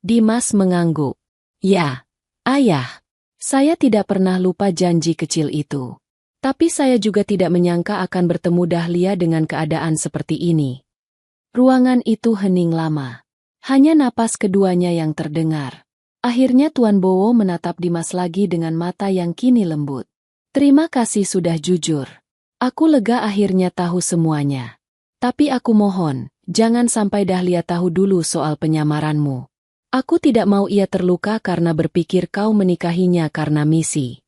Dimas mengangguk. Ya, Ayah. Saya tidak pernah lupa janji kecil itu. Tapi saya juga tidak menyangka akan bertemu Dahlia dengan keadaan seperti ini. Ruangan itu hening lama. Hanya napas keduanya yang terdengar. Akhirnya Tuan Bowo menatap Dimas lagi dengan mata yang kini lembut. Terima kasih sudah jujur. Aku lega akhirnya tahu semuanya. Tapi aku mohon, jangan sampai Dahlia tahu dulu soal penyamaranmu. Aku tidak mau ia terluka karena berpikir kau menikahinya karena misi.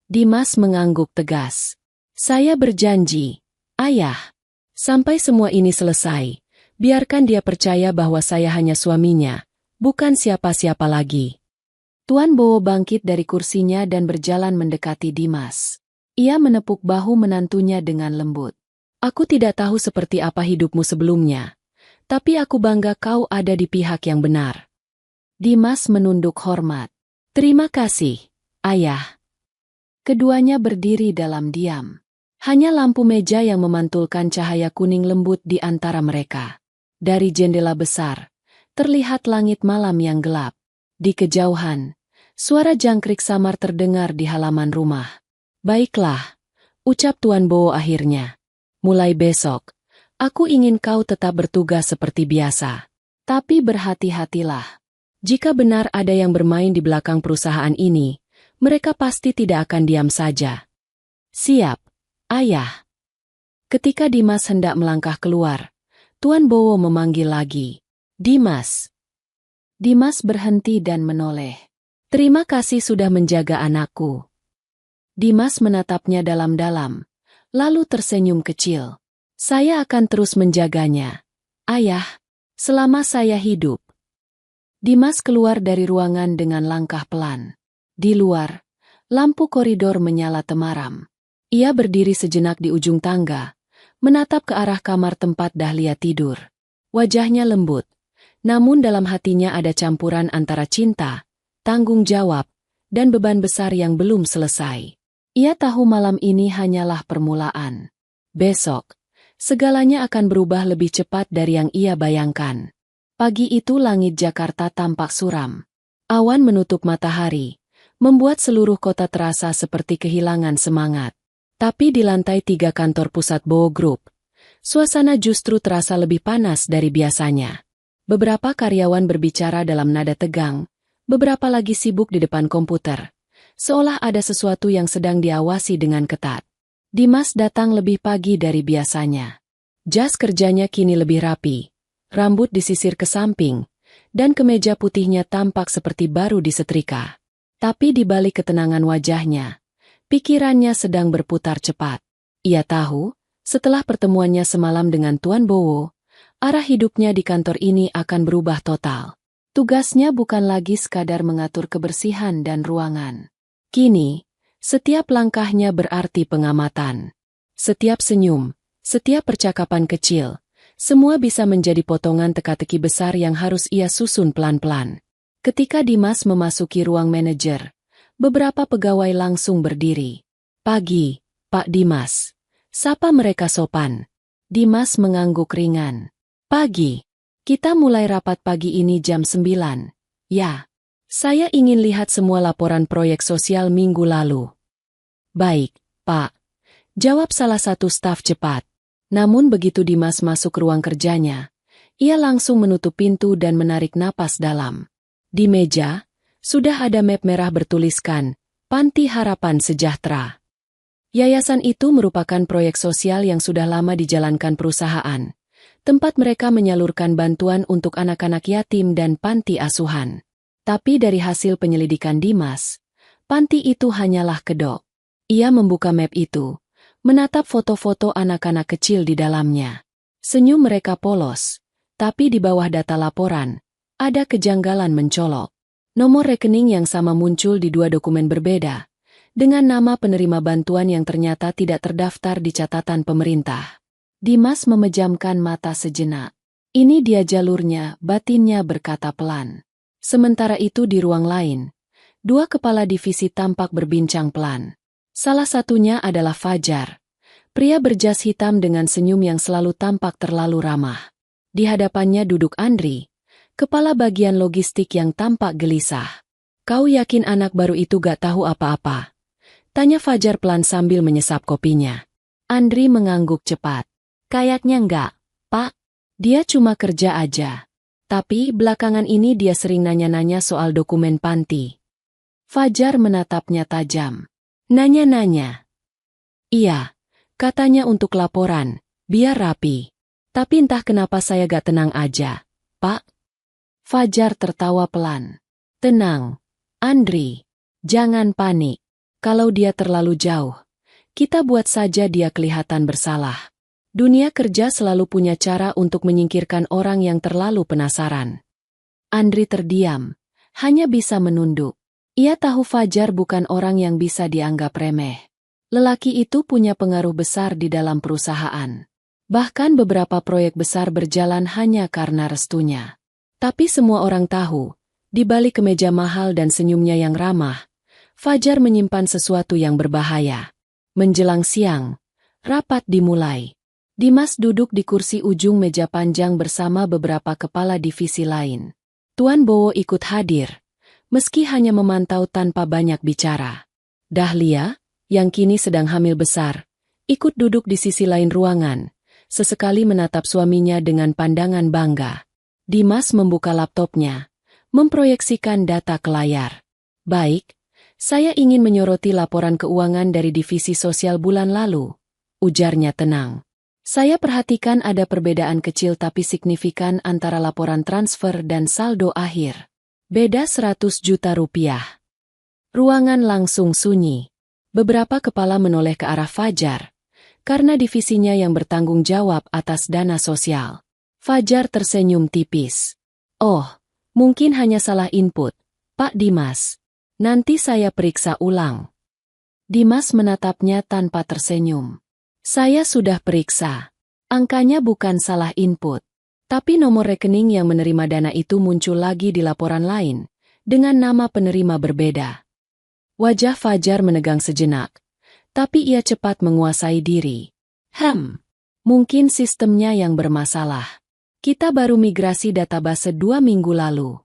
Dimas mengangguk tegas. Saya berjanji, Ayah. Sampai semua ini selesai, biarkan dia percaya bahwa saya hanya suaminya, bukan siapa-siapa lagi. Tuan Bowo bangkit dari kursinya dan berjalan mendekati Dimas. Ia menepuk bahu menantunya dengan lembut. Aku tidak tahu seperti apa hidupmu sebelumnya, tapi aku bangga kau ada di pihak yang benar. Dimas menunduk hormat. Terima kasih, Ayah. Keduanya berdiri dalam diam. Hanya lampu meja yang memantulkan cahaya kuning lembut di antara mereka. Dari jendela besar, terlihat langit malam yang gelap. Di kejauhan, suara jangkrik samar terdengar di halaman rumah. Baiklah, ucap Tuan Bowo akhirnya. Mulai besok, aku ingin kau tetap bertugas seperti biasa. Tapi berhati-hatilah. Jika benar ada yang bermain di belakang perusahaan ini, mereka pasti tidak akan diam saja. Siap, Ayah. Ketika Dimas hendak melangkah keluar, Tuan Bowo memanggil lagi. Dimas. Dimas berhenti dan menoleh. Terima kasih sudah menjaga anakku. Dimas menatapnya dalam-dalam, lalu tersenyum kecil. Saya akan terus menjaganya, Ayah, selama saya hidup. Dimas keluar dari ruangan dengan langkah pelan. Di luar, lampu koridor menyala temaram. Ia berdiri sejenak di ujung tangga, menatap ke arah kamar tempat Dahlia tidur. Wajahnya lembut, namun dalam hatinya ada campuran antara cinta, tanggung jawab, dan beban besar yang belum selesai. Ia tahu malam ini hanyalah permulaan. Besok, segalanya akan berubah lebih cepat dari yang ia bayangkan. Pagi itu langit Jakarta tampak suram. Awan menutup matahari, membuat seluruh kota terasa seperti kehilangan semangat. Tapi di lantai 3 kantor pusat Bowo Group, suasana justru terasa lebih panas dari biasanya. Beberapa karyawan berbicara dalam nada tegang, beberapa lagi sibuk di depan komputer, seolah ada sesuatu yang sedang diawasi dengan ketat. Dimas datang lebih pagi dari biasanya. Jas kerjanya kini lebih rapi. Rambut disisir ke samping, dan kemeja putihnya tampak seperti baru disetrika. Tapi di balik ketenangan wajahnya, pikirannya sedang berputar cepat. Ia tahu, setelah pertemuannya semalam dengan Tuan Bowo, arah hidupnya di kantor ini akan berubah total. Tugasnya bukan lagi sekadar mengatur kebersihan dan ruangan. Kini, setiap langkahnya berarti pengamatan. Setiap senyum, setiap percakapan kecil, semua bisa menjadi potongan teka-teki besar yang harus ia susun pelan-pelan. Ketika Dimas memasuki ruang manajer, beberapa pegawai langsung berdiri. Pagi, Pak Dimas. Sapa mereka sopan. Dimas mengangguk ringan. Pagi. Kita mulai rapat pagi ini jam 9. Ya. Saya ingin lihat semua laporan proyek sosial minggu lalu. Baik, Pak. Jawab salah satu staf cepat. Namun begitu Dimas masuk ruang kerjanya, ia langsung menutup pintu dan menarik napas dalam. Di meja, sudah ada map merah bertuliskan, Panti Harapan Sejahtera. Yayasan itu merupakan proyek sosial yang sudah lama dijalankan perusahaan, tempat mereka menyalurkan bantuan untuk anak-anak yatim dan panti asuhan. Tapi dari hasil penyelidikan Dimas, panti itu hanyalah kedok. Ia membuka map itu, menatap foto-foto anak-anak kecil di dalamnya. Senyum mereka polos, tapi di bawah data laporan, ada kejanggalan mencolok. Nomor rekening yang sama muncul di 2 dokumen berbeda, dengan nama penerima bantuan yang ternyata tidak terdaftar di catatan pemerintah. Dimas memejamkan mata sejenak. Ini dia jalurnya, batinnya berkata pelan. Sementara itu di ruang lain, 2 kepala divisi tampak berbincang pelan. Salah satunya adalah Fajar, pria berjas hitam dengan senyum yang selalu tampak terlalu ramah. Di hadapannya duduk Andri, Kepala bagian logistik yang tampak gelisah. Kau yakin anak baru itu gak tahu apa-apa? Tanya Fajar pelan sambil menyesap kopinya. Andri mengangguk cepat. Kayaknya enggak, Pak. Dia cuma kerja aja. Tapi belakangan ini dia sering nanya-nanya soal dokumen panti. Fajar menatapnya tajam. Nanya-nanya. Iya, katanya untuk laporan, biar rapi. Tapi entah kenapa saya gak tenang aja, Pak. Fajar tertawa pelan. Tenang, Andri. Jangan panik. Kalau dia terlalu jauh, kita buat saja dia kelihatan bersalah. Dunia kerja selalu punya cara untuk menyingkirkan orang yang terlalu penasaran. Andri terdiam, hanya bisa menunduk. Ia tahu Fajar bukan orang yang bisa dianggap remeh. Lelaki itu punya pengaruh besar di dalam perusahaan. Bahkan beberapa proyek besar berjalan hanya karena restunya. Tapi semua orang tahu, di balik kemeja mahal dan senyumnya yang ramah, Fajar menyimpan sesuatu yang berbahaya. Menjelang siang, rapat dimulai. Dimas duduk di kursi ujung meja panjang bersama beberapa kepala divisi lain. Tuan Bowo ikut hadir, meski hanya memantau tanpa banyak bicara. Dahlia, yang kini sedang hamil besar, ikut duduk di sisi lain ruangan, sesekali menatap suaminya dengan pandangan bangga. Dimas membuka laptopnya, memproyeksikan data ke layar. Baik, saya ingin menyoroti laporan keuangan dari divisi sosial bulan lalu, ujarnya tenang. Saya perhatikan ada perbedaan kecil tapi signifikan antara laporan transfer dan saldo akhir. Beda 100 juta rupiah. Ruangan langsung sunyi. Beberapa kepala menoleh ke arah Fajar, karena divisinya yang bertanggung jawab atas dana sosial. Fajar tersenyum tipis. Oh, mungkin hanya salah input, Pak Dimas. Nanti saya periksa ulang. Dimas menatapnya tanpa tersenyum. Saya sudah periksa. Angkanya bukan salah input. Tapi nomor rekening yang menerima dana itu muncul lagi di laporan lain, dengan nama penerima berbeda. Wajah Fajar menegang sejenak, tapi ia cepat menguasai diri. Mungkin sistemnya yang bermasalah. Kita baru migrasi database 2 minggu lalu.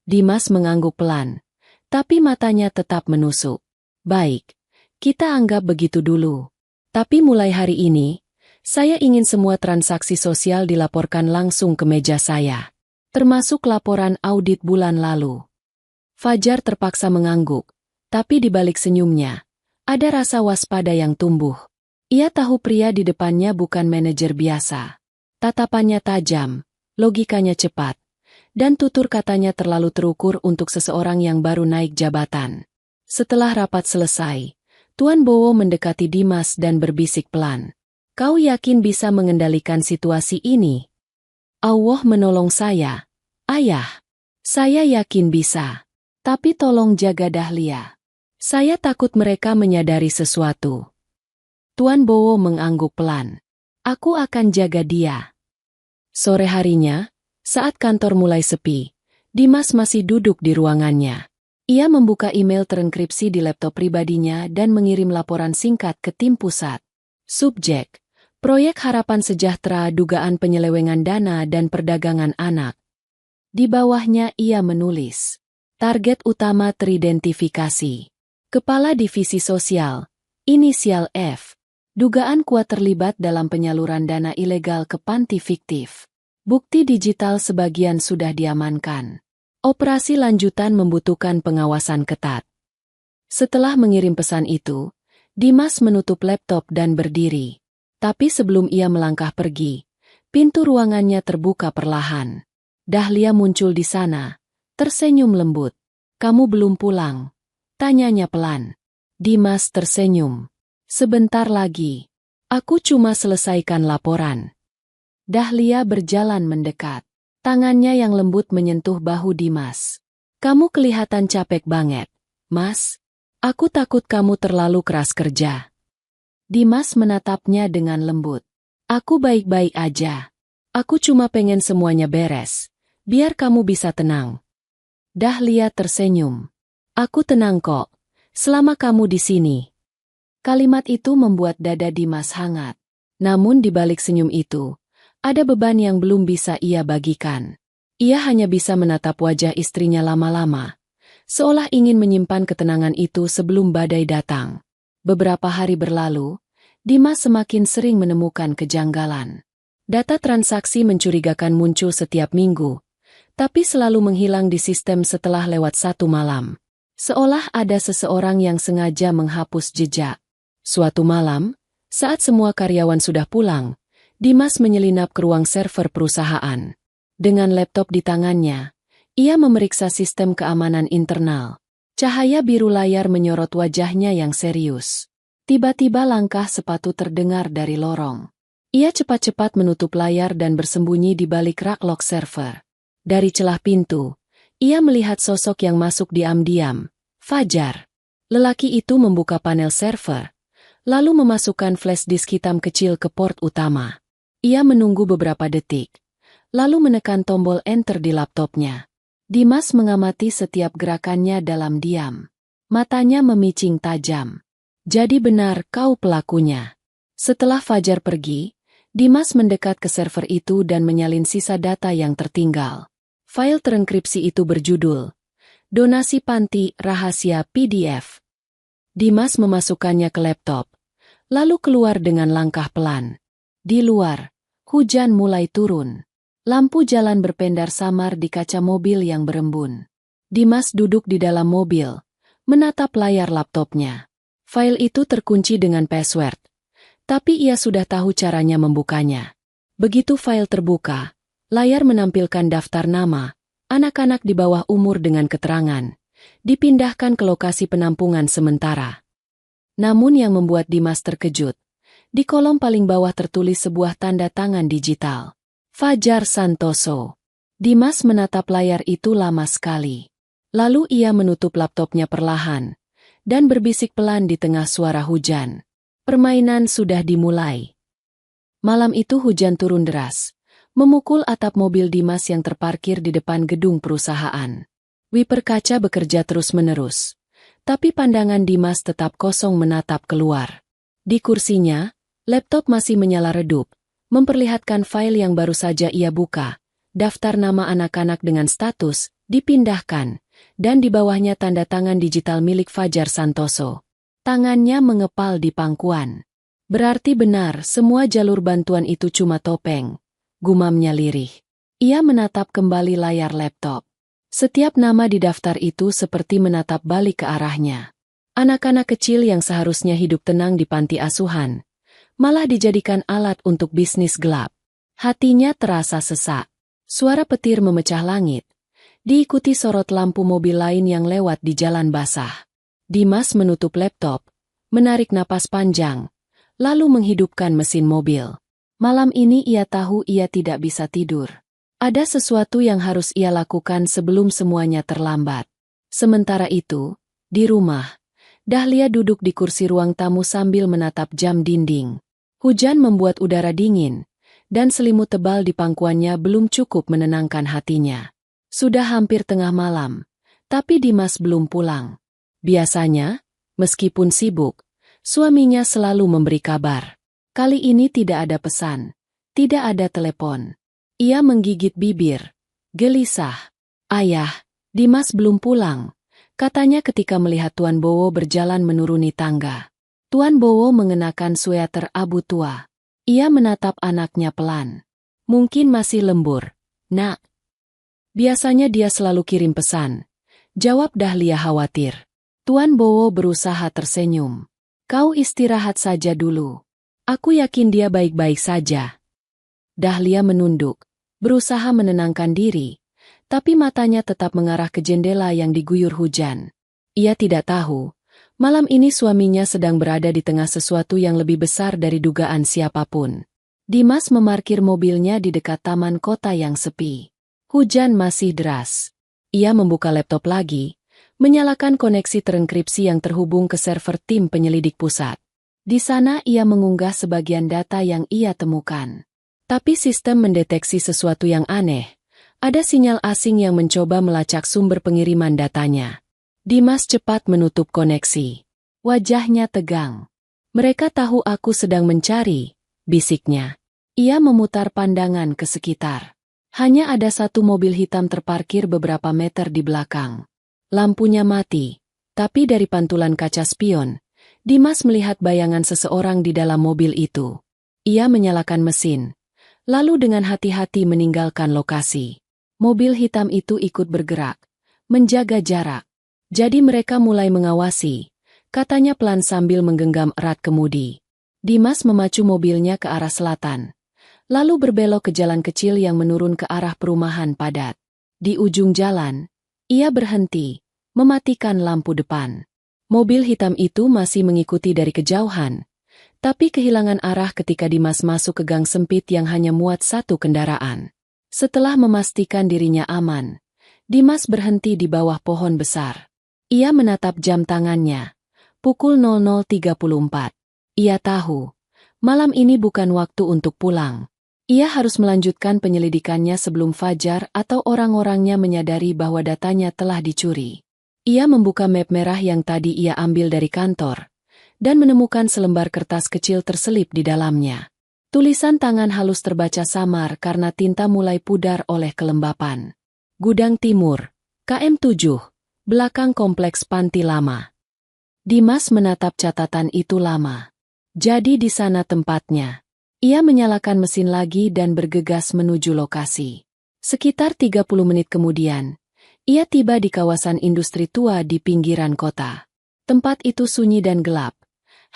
Dimas mengangguk pelan, tapi matanya tetap menusuk. Baik, kita anggap begitu dulu. Tapi mulai hari ini, saya ingin semua transaksi sosial dilaporkan langsung ke meja saya. Termasuk laporan audit bulan lalu. Fajar terpaksa mengangguk, tapi di balik senyumnya, ada rasa waspada yang tumbuh. Ia tahu pria di depannya bukan manajer biasa. Tatapannya tajam, logikanya cepat, dan tutur katanya terlalu terukur untuk seseorang yang baru naik jabatan. Setelah rapat selesai, Tuan Bowo mendekati Dimas dan berbisik pelan. Kau yakin bisa mengendalikan situasi ini? Allah menolong saya, Ayah. Saya yakin bisa. Tapi tolong jaga Dahlia. Saya takut mereka menyadari sesuatu. Tuan Bowo mengangguk pelan. Aku akan jaga dia. Sore harinya, saat kantor mulai sepi, Dimas masih duduk di ruangannya. Ia membuka email terenkripsi di laptop pribadinya dan mengirim laporan singkat ke tim pusat. Subjek, Proyek Harapan Sejahtera dugaan penyelewengan dana dan perdagangan anak. Di bawahnya ia menulis, target utama teridentifikasi. Kepala Divisi Sosial, inisial F. Dugaan kuat terlibat dalam penyaluran dana ilegal ke panti fiktif. Bukti digital sebagian sudah diamankan. Operasi lanjutan membutuhkan pengawasan ketat. Setelah mengirim pesan itu, Dimas menutup laptop dan berdiri. Tapi sebelum ia melangkah pergi, pintu ruangannya terbuka perlahan. Dahlia muncul di sana, tersenyum lembut. Kamu belum pulang? Tanyanya pelan. Dimas tersenyum. Sebentar lagi. Aku cuma selesaikan laporan. Dahlia berjalan mendekat. Tangannya yang lembut menyentuh bahu Dimas. Kamu kelihatan capek banget, Mas. Aku takut kamu terlalu keras kerja. Dimas menatapnya dengan lembut. Aku baik-baik aja. Aku cuma pengen semuanya beres. Biar kamu bisa tenang. Dahlia tersenyum. Aku tenang kok. Selama kamu di sini. Kalimat itu membuat dada Dimas hangat. Namun di balik senyum itu, ada beban yang belum bisa ia bagikan. Ia hanya bisa menatap wajah istrinya lama-lama, seolah ingin menyimpan ketenangan itu sebelum badai datang. Beberapa hari berlalu, Dimas semakin sering menemukan kejanggalan. Data transaksi mencurigakan muncul setiap minggu, tapi selalu menghilang di sistem setelah lewat 1 malam. Seolah ada seseorang yang sengaja menghapus jejak. Suatu malam, saat semua karyawan sudah pulang, Dimas menyelinap ke ruang server perusahaan. Dengan laptop di tangannya, ia memeriksa sistem keamanan internal. Cahaya biru layar menyorot wajahnya yang serius. Tiba-tiba langkah sepatu terdengar dari lorong. Ia cepat-cepat menutup layar dan bersembunyi di balik rak lock server. Dari celah pintu, ia melihat sosok yang masuk diam-diam. Fajar. Lelaki itu membuka panel server, lalu memasukkan flash disk hitam kecil ke port utama. Ia menunggu beberapa detik, lalu menekan tombol enter di laptopnya. Dimas mengamati setiap gerakannya dalam diam. Matanya memicing tajam. Jadi benar kau pelakunya. Setelah Fajar pergi, Dimas mendekat ke server itu dan menyalin sisa data yang tertinggal. File terenkripsi itu berjudul Donasi Panti Rahasia PDF. Dimas memasukkannya ke laptop, lalu keluar dengan langkah pelan. Di luar, hujan mulai turun. Lampu jalan berpendar samar di kaca mobil yang berembun. Dimas duduk di dalam mobil, menatap layar laptopnya. File itu terkunci dengan password, tapi ia sudah tahu caranya membukanya. Begitu file terbuka, layar menampilkan daftar nama, anak-anak di bawah umur dengan keterangan, dipindahkan ke lokasi penampungan sementara. Namun yang membuat Dimas terkejut, di kolom paling bawah tertulis sebuah tanda tangan digital. Fajar Santoso. Dimas menatap layar itu lama sekali. Lalu ia menutup laptopnya perlahan, dan berbisik pelan di tengah suara hujan. Permainan sudah dimulai. Malam itu hujan turun deras, memukul atap mobil Dimas yang terparkir di depan gedung perusahaan. Wiper kaca bekerja terus-menerus, tapi pandangan Dimas tetap kosong menatap keluar. Di kursinya, laptop masih menyala redup, memperlihatkan file yang baru saja ia buka, daftar nama anak-anak dengan status, dipindahkan, dan di bawahnya tanda tangan digital milik Fajar Santoso. Tangannya mengepal di pangkuan. Berarti benar semua jalur bantuan itu cuma topeng, gumamnya lirih. Ia menatap kembali layar laptop. Setiap nama di daftar itu seperti menatap balik ke arahnya. Anak-anak kecil yang seharusnya hidup tenang di panti asuhan, malah dijadikan alat untuk bisnis gelap. Hatinya terasa sesak. Suara petir memecah langit, diikuti sorot lampu mobil lain yang lewat di jalan basah. Dimas menutup laptop, menarik napas panjang, lalu menghidupkan mesin mobil. Malam ini ia tahu ia tidak bisa tidur. Ada sesuatu yang harus ia lakukan sebelum semuanya terlambat. Sementara itu, di rumah, Dahlia duduk di kursi ruang tamu sambil menatap jam dinding. Hujan membuat udara dingin, dan selimut tebal di pangkuannya belum cukup menenangkan hatinya. Sudah hampir tengah malam, tapi Dimas belum pulang. Biasanya, meskipun sibuk, suaminya selalu memberi kabar. Kali ini tidak ada pesan, tidak ada telepon. Ia menggigit bibir, gelisah. Ayah, Dimas belum pulang, katanya ketika melihat Tuan Bowo berjalan menuruni tangga. Tuan Bowo mengenakan sweater abu tua. Ia menatap anaknya pelan. Mungkin masih lembur, Nak. Biasanya dia selalu kirim pesan, jawab Dahlia khawatir. Tuan Bowo berusaha tersenyum. Kau istirahat saja dulu. Aku yakin dia baik-baik saja. Dahlia menunduk, berusaha menenangkan diri, tapi matanya tetap mengarah ke jendela yang diguyur hujan. Ia tidak tahu, malam ini suaminya sedang berada di tengah sesuatu yang lebih besar dari dugaan siapapun. Dimas memarkir mobilnya di dekat taman kota yang sepi. Hujan masih deras. Ia membuka laptop lagi, menyalakan koneksi terenkripsi yang terhubung ke server tim penyelidik pusat. Di sana ia mengunggah sebagian data yang ia temukan. Tapi sistem mendeteksi sesuatu yang aneh. Ada sinyal asing yang mencoba melacak sumber pengiriman datanya. Dimas cepat menutup koneksi. Wajahnya tegang. Mereka tahu aku sedang mencari, bisiknya. Ia memutar pandangan ke sekitar. Hanya ada satu mobil hitam terparkir beberapa meter di belakang. Lampunya mati, tapi dari pantulan kaca spion, Dimas melihat bayangan seseorang di dalam mobil itu. Ia menyalakan mesin, lalu dengan hati-hati meninggalkan lokasi. Mobil hitam itu ikut bergerak, menjaga jarak. Jadi mereka mulai mengawasi, katanya pelan sambil menggenggam erat kemudi. Dimas memacu mobilnya ke arah selatan, lalu berbelok ke jalan kecil yang menurun ke arah perumahan padat. Di ujung jalan, ia berhenti, mematikan lampu depan. Mobil hitam itu masih mengikuti dari kejauhan, tapi kehilangan arah ketika Dimas masuk ke gang sempit yang hanya muat satu kendaraan. Setelah memastikan dirinya aman, Dimas berhenti di bawah pohon besar. Ia menatap jam tangannya. Pukul 00.34. Ia tahu, malam ini bukan waktu untuk pulang. Ia harus melanjutkan penyelidikannya sebelum fajar atau orang-orangnya menyadari bahwa datanya telah dicuri. Ia membuka map merah yang tadi ia ambil dari kantor, dan menemukan selembar kertas kecil terselip di dalamnya. Tulisan tangan halus terbaca samar karena tinta mulai pudar oleh kelembapan. Gudang Timur, KM 7, belakang kompleks Panti Lama. Dimas menatap catatan itu lama. Jadi di sana tempatnya. Ia menyalakan mesin lagi dan bergegas menuju lokasi. Sekitar 30 menit kemudian, ia tiba di kawasan industri tua di pinggiran kota. Tempat itu sunyi dan gelap.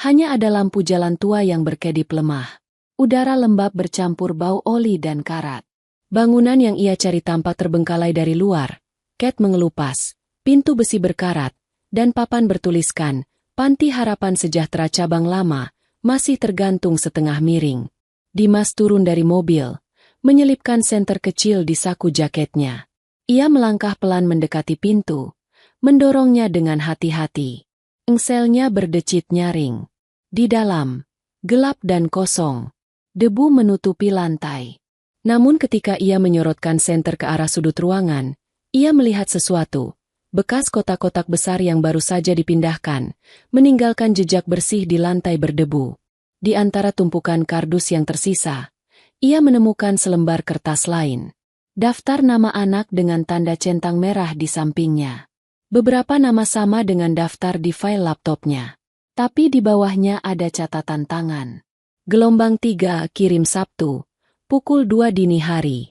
Hanya ada lampu jalan tua yang berkedip lemah. Udara lembab bercampur bau oli dan karat. Bangunan yang ia cari tampak terbengkalai dari luar. Ket mengelupas, pintu besi berkarat, dan papan bertuliskan, Panti Harapan Sejahtera Cabang Lama, masih tergantung setengah miring. Dimas turun dari mobil, menyelipkan senter kecil di saku jaketnya. Ia melangkah pelan mendekati pintu, mendorongnya dengan hati-hati. Engselnya berdecit nyaring. Di dalam, gelap dan kosong. Debu menutupi lantai. Namun ketika ia menyorotkan senter ke arah sudut ruangan, ia melihat sesuatu. Bekas kotak-kotak besar yang baru saja dipindahkan, meninggalkan jejak bersih di lantai berdebu. Di antara tumpukan kardus yang tersisa, ia menemukan selembar kertas lain. Daftar nama anak dengan tanda centang merah di sampingnya. Beberapa nama sama dengan daftar di file laptopnya. Tapi di bawahnya ada catatan tangan. Gelombang 3 kirim Sabtu, pukul 2 dini hari.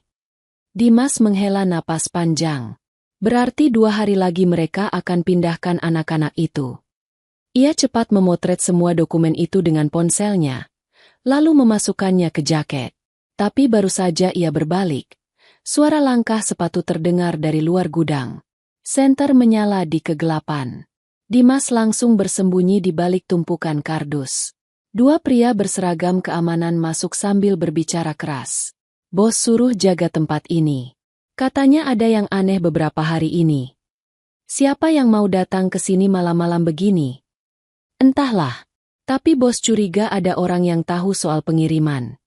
Dimas menghela napas panjang. Berarti 2 hari lagi mereka akan pindahkan anak-anak itu. Ia cepat memotret semua dokumen itu dengan ponselnya, lalu memasukkannya ke jaket. Tapi baru saja ia berbalik, suara langkah sepatu terdengar dari luar gudang. Senter menyala di kegelapan. Dimas langsung bersembunyi di balik tumpukan kardus. 2 pria berseragam keamanan masuk sambil berbicara keras. Bos suruh jaga tempat ini. Katanya ada yang aneh beberapa hari ini. Siapa yang mau datang ke sini malam-malam begini? Entahlah, tapi bos curiga ada orang yang tahu soal pengiriman.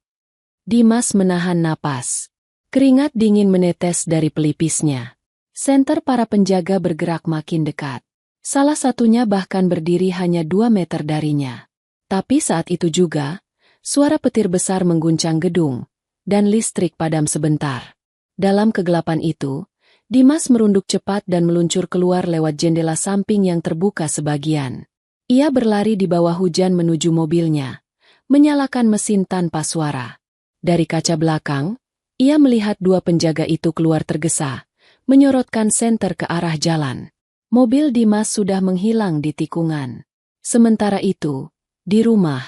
Dimas menahan napas. Keringat dingin menetes dari pelipisnya. Senter para penjaga bergerak makin dekat. Salah satunya bahkan berdiri hanya 2 meter darinya. Tapi saat itu juga, suara petir besar mengguncang gedung, dan listrik padam sebentar. Dalam kegelapan itu, Dimas merunduk cepat dan meluncur keluar lewat jendela samping yang terbuka sebagian. Ia berlari di bawah hujan menuju mobilnya, menyalakan mesin tanpa suara. Dari kaca belakang, ia melihat 2 penjaga itu keluar tergesa, menyorotkan senter ke arah jalan. Mobil Dimas sudah menghilang di tikungan. Sementara itu, di rumah,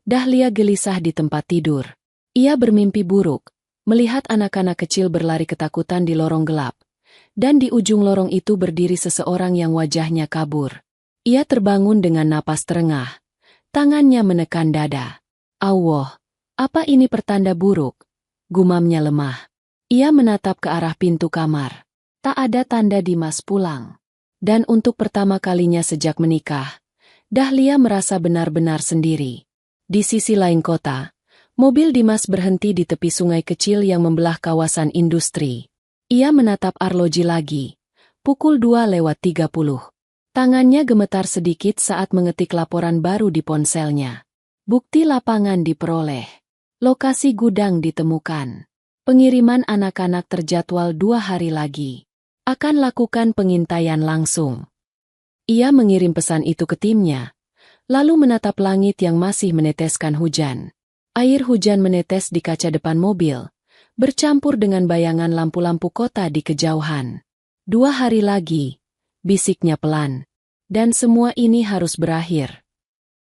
Dahlia gelisah di tempat tidur. Ia bermimpi buruk, melihat anak-anak kecil berlari ketakutan di lorong gelap. Dan di ujung lorong itu berdiri seseorang yang wajahnya kabur. Ia terbangun dengan napas terengah. Tangannya menekan dada. Allah, apa ini pertanda buruk? Gumamnya lemah. Ia menatap ke arah pintu kamar. Tak ada tanda Dimas pulang. Dan untuk pertama kalinya sejak menikah, Dahlia merasa benar-benar sendiri. Di sisi lain kota, mobil Dimas berhenti di tepi sungai kecil yang membelah kawasan industri. Ia menatap arloji lagi. Pukul 2:30. Tangannya gemetar sedikit saat mengetik laporan baru di ponselnya. Bukti lapangan diperoleh. Lokasi gudang ditemukan. Pengiriman anak-anak terjadwal 2 hari lagi. Akan lakukan pengintaian langsung. Ia mengirim pesan itu ke timnya, lalu menatap langit yang masih meneteskan hujan. Air hujan menetes di kaca depan mobil, bercampur dengan bayangan lampu-lampu kota di kejauhan. 2 hari lagi, bisiknya pelan. Dan semua ini harus berakhir.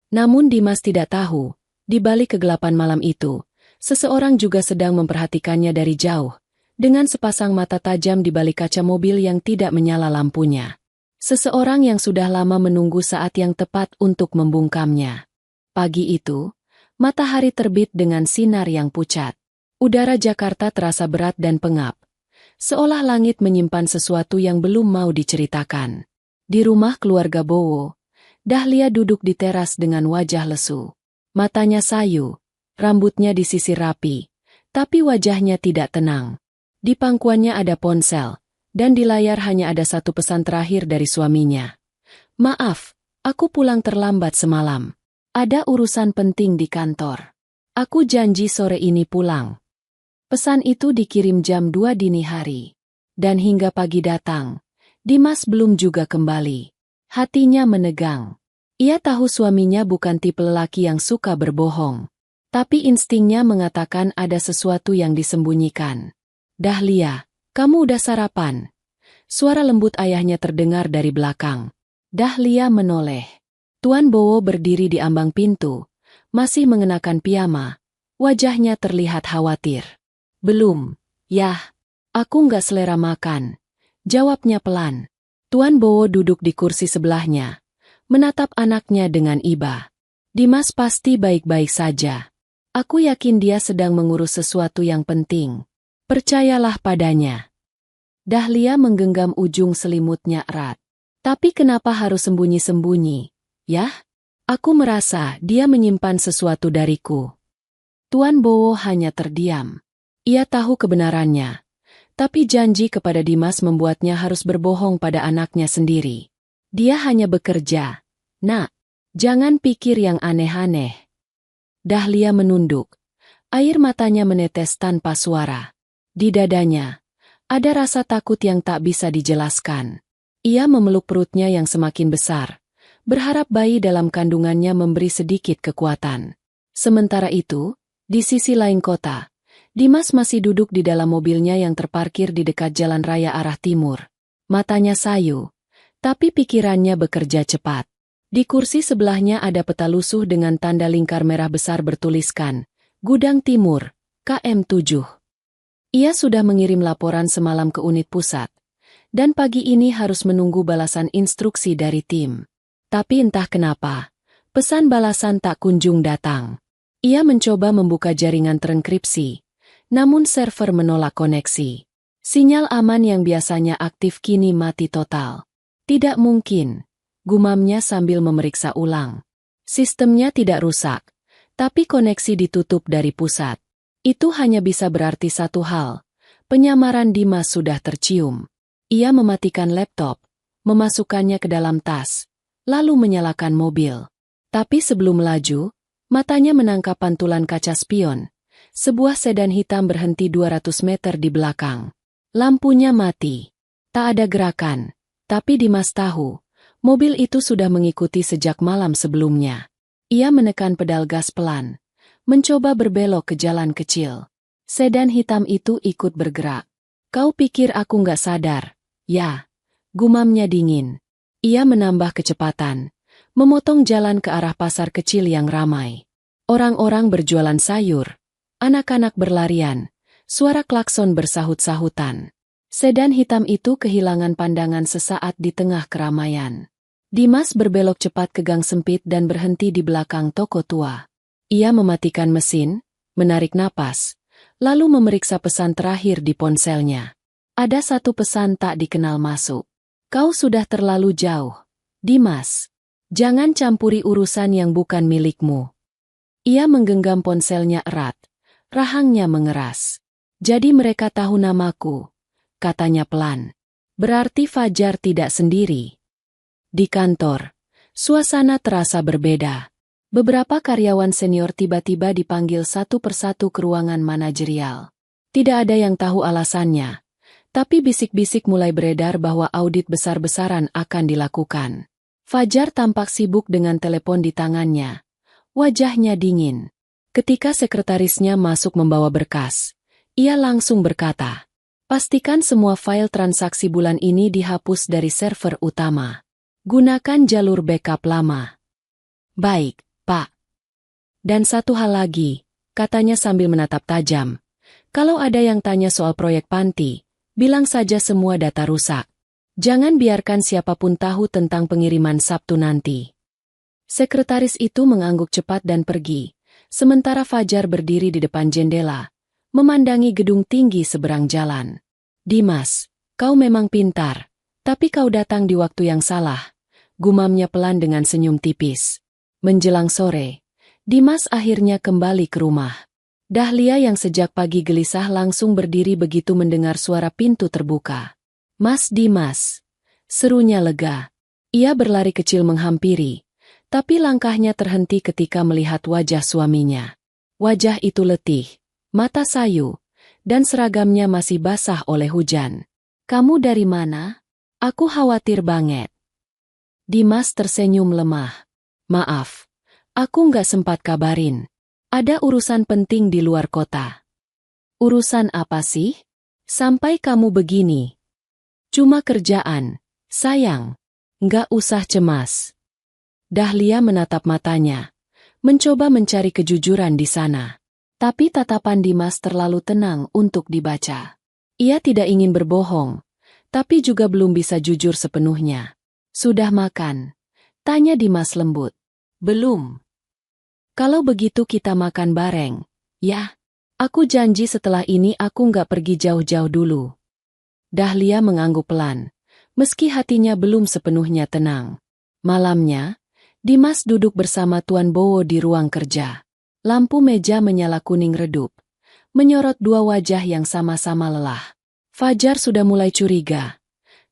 Namun Dimas tidak tahu, di balik kegelapan malam itu, seseorang juga sedang memperhatikannya dari jauh, dengan sepasang mata tajam di balik kaca mobil yang tidak menyala lampunya. Seseorang yang sudah lama menunggu saat yang tepat untuk membungkamnya. Pagi itu, matahari terbit dengan sinar yang pucat. Udara Jakarta terasa berat dan pengap, seolah langit menyimpan sesuatu yang belum mau diceritakan. Di rumah keluarga Bowo, Dahlia duduk di teras dengan wajah lesu. Matanya sayu, rambutnya disisir rapi, tapi wajahnya tidak tenang. Di pangkuannya ada ponsel, dan di layar hanya ada satu pesan terakhir dari suaminya. "Maaf, aku pulang terlambat semalam. Ada urusan penting di kantor. Aku janji sore ini pulang." Pesan itu dikirim jam 2 dini hari. Dan hingga pagi datang, Dimas belum juga kembali. Hatinya menegang. Ia tahu suaminya bukan tipe lelaki yang suka berbohong. Tapi instingnya mengatakan ada sesuatu yang disembunyikan. "Dahlia, kamu udah sarapan?" Suara lembut ayahnya terdengar dari belakang. Dahlia menoleh. Tuan Bowo berdiri di ambang pintu, masih mengenakan piyama. Wajahnya terlihat khawatir. "Belum, Yah. Aku nggak selera makan," jawabnya pelan. Tuan Bowo duduk di kursi sebelahnya, menatap anaknya dengan iba. "Dimas pasti baik-baik saja. Aku yakin dia sedang mengurus sesuatu yang penting. Percayalah padanya." Dahlia menggenggam ujung selimutnya erat. "Tapi kenapa harus sembunyi-sembunyi, Yah? Aku merasa dia menyimpan sesuatu dariku." Tuan Bowo hanya terdiam. Ia tahu kebenarannya. Tapi janji kepada Dimas membuatnya harus berbohong pada anaknya sendiri. "Dia hanya bekerja. Nak, jangan pikir yang aneh-aneh." Dahlia menunduk. Air matanya menetes tanpa suara. Di dadanya, ada rasa takut yang tak bisa dijelaskan. Ia memeluk perutnya yang semakin besar, berharap bayi dalam kandungannya memberi sedikit kekuatan. Sementara itu, di sisi lain kota, Dimas masih duduk di dalam mobilnya yang terparkir di dekat jalan raya arah timur. Matanya sayu, tapi pikirannya bekerja cepat. Di kursi sebelahnya ada peta lusuh dengan tanda lingkar merah besar bertuliskan, "Gudang Timur, KM7. Ia sudah mengirim laporan semalam ke unit pusat, dan pagi ini harus menunggu balasan instruksi dari tim. Tapi entah kenapa, pesan balasan tak kunjung datang. Ia mencoba membuka jaringan terenkripsi, namun server menolak koneksi. Sinyal aman yang biasanya aktif kini mati total. Tidak mungkin, gumamnya sambil memeriksa ulang. Sistemnya tidak rusak, tapi koneksi ditutup dari pusat. Itu hanya bisa berarti satu hal, penyamaran Dimas sudah tercium. Ia mematikan laptop, memasukkannya ke dalam tas, lalu menyalakan mobil. Tapi sebelum melaju, matanya menangkap pantulan kaca spion. Sebuah sedan hitam berhenti 200 meter di belakang. Lampunya mati. Tak ada gerakan, tapi Dimas tahu, mobil itu sudah mengikuti sejak malam sebelumnya. Ia menekan pedal gas pelan, mencoba berbelok ke jalan kecil. Sedan hitam itu ikut bergerak. "Kau pikir aku nggak sadar, ya?" Gumamnya dingin. Ia menambah kecepatan, memotong jalan ke arah pasar kecil yang ramai. Orang-orang berjualan sayur. Anak-anak berlarian, suara klakson bersahut-sahutan. Sedan hitam itu kehilangan pandangan sesaat di tengah keramaian. Dimas berbelok cepat ke gang sempit dan berhenti di belakang toko tua. Ia mematikan mesin, menarik napas, lalu memeriksa pesan terakhir di ponselnya. Ada satu pesan tak dikenal masuk. "Kau sudah terlalu jauh, Dimas. Jangan campuri urusan yang bukan milikmu." Ia menggenggam ponselnya erat. Rahangnya mengeras. "Jadi mereka tahu namaku," katanya pelan. "Berarti Fajar tidak sendiri." Di kantor, suasana terasa berbeda. Beberapa karyawan senior tiba-tiba dipanggil satu persatu ke ruangan manajerial. Tidak ada yang tahu alasannya, tapi bisik-bisik mulai beredar bahwa audit besar-besaran akan dilakukan. Fajar tampak sibuk dengan telepon di tangannya. Wajahnya dingin. Ketika sekretarisnya masuk membawa berkas, ia langsung berkata, "Pastikan semua file transaksi bulan ini dihapus dari server utama. Gunakan jalur backup lama." "Baik, Pak." "Dan satu hal lagi," katanya sambil menatap tajam. "Kalau ada yang tanya soal proyek panti, bilang saja semua data rusak. Jangan biarkan siapapun tahu tentang pengiriman Sabtu nanti." Sekretaris itu mengangguk cepat dan pergi, sementara Fajar berdiri di depan jendela, memandangi gedung tinggi seberang jalan. "Dimas, kau memang pintar, tapi kau datang di waktu yang salah," gumamnya pelan dengan senyum tipis. Menjelang sore, Dimas akhirnya kembali ke rumah. Dahlia yang sejak pagi gelisah langsung berdiri begitu mendengar suara pintu terbuka. "Mas Dimas," serunya lega. Ia berlari kecil menghampiri, tapi langkahnya terhenti ketika melihat wajah suaminya. Wajah itu letih, mata sayu, dan seragamnya masih basah oleh hujan. "Kamu dari mana? Aku khawatir banget." Dimas tersenyum lemah. "Maaf, aku nggak sempat kabarin. Ada urusan penting di luar kota." "Urusan apa sih? Sampai kamu begini." "Cuma kerjaan, sayang. Nggak usah cemas." Dahlia menatap matanya, mencoba mencari kejujuran di sana. Tapi tatapan Dimas terlalu tenang untuk dibaca. Ia tidak ingin berbohong, tapi juga belum bisa jujur sepenuhnya. "Sudah makan?" tanya Dimas lembut. "Belum." "Kalau begitu kita makan bareng, ya? Aku janji setelah ini aku nggak pergi jauh-jauh dulu." Dahlia mengangguk pelan, meski hatinya belum sepenuhnya tenang. Malamnya, Dimas duduk bersama Tuan Bowo di ruang kerja. Lampu meja menyala kuning redup, menyorot dua wajah yang sama-sama lelah. "Fajar sudah mulai curiga,"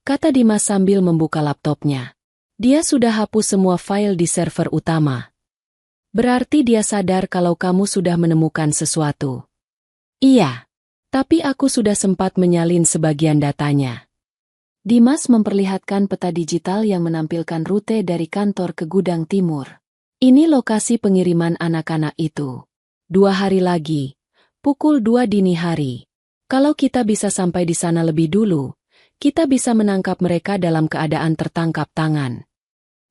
kata Dimas sambil membuka laptopnya. "Dia sudah hapus semua file di server utama. Berarti dia sadar kalau kamu sudah menemukan sesuatu." "Iya, tapi aku sudah sempat menyalin sebagian datanya." Dimas memperlihatkan peta digital yang menampilkan rute dari kantor ke gudang timur. "Ini lokasi pengiriman anak-anak itu. 2 hari lagi, pukul 2 dini hari. Kalau kita bisa sampai di sana lebih dulu, kita bisa menangkap mereka dalam keadaan tertangkap tangan."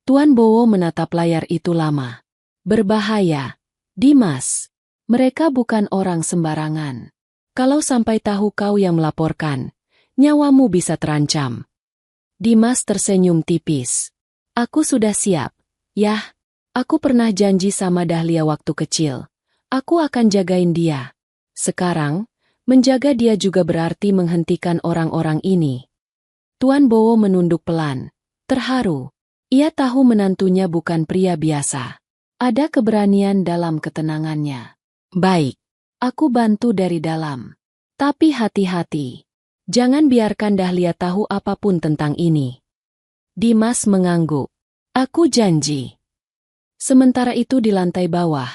Tuan Bowo menatap layar itu lama. "Berbahaya, Dimas. Mereka bukan orang sembarangan. Kalau sampai tahu kau yang melaporkan, nyawamu bisa terancam." Dimas tersenyum tipis. "Aku sudah siap. Yah, aku pernah janji sama Dahlia waktu kecil. Aku akan jagain dia. Sekarang, menjaga dia juga berarti menghentikan orang-orang ini." Tuan Bowo menunduk pelan, terharu. Ia tahu menantunya bukan pria biasa. Ada keberanian dalam ketenangannya. "Baik, aku bantu dari dalam. Tapi hati-hati. Jangan biarkan Dahlia tahu apapun tentang ini." Dimas mengangguk. "Aku janji." Sementara itu di lantai bawah,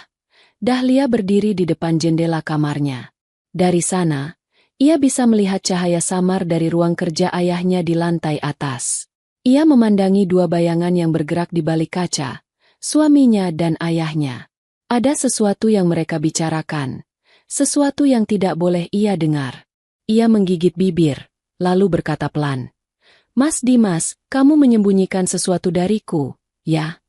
Dahlia berdiri di depan jendela kamarnya. Dari sana, ia bisa melihat cahaya samar dari ruang kerja ayahnya di lantai atas. Ia memandangi dua bayangan yang bergerak di balik kaca, suaminya dan ayahnya. Ada sesuatu yang mereka bicarakan, sesuatu yang tidak boleh ia dengar. Ia menggigit bibir, lalu berkata pelan, "Mas Dimas, kamu menyembunyikan sesuatu dariku, ya?"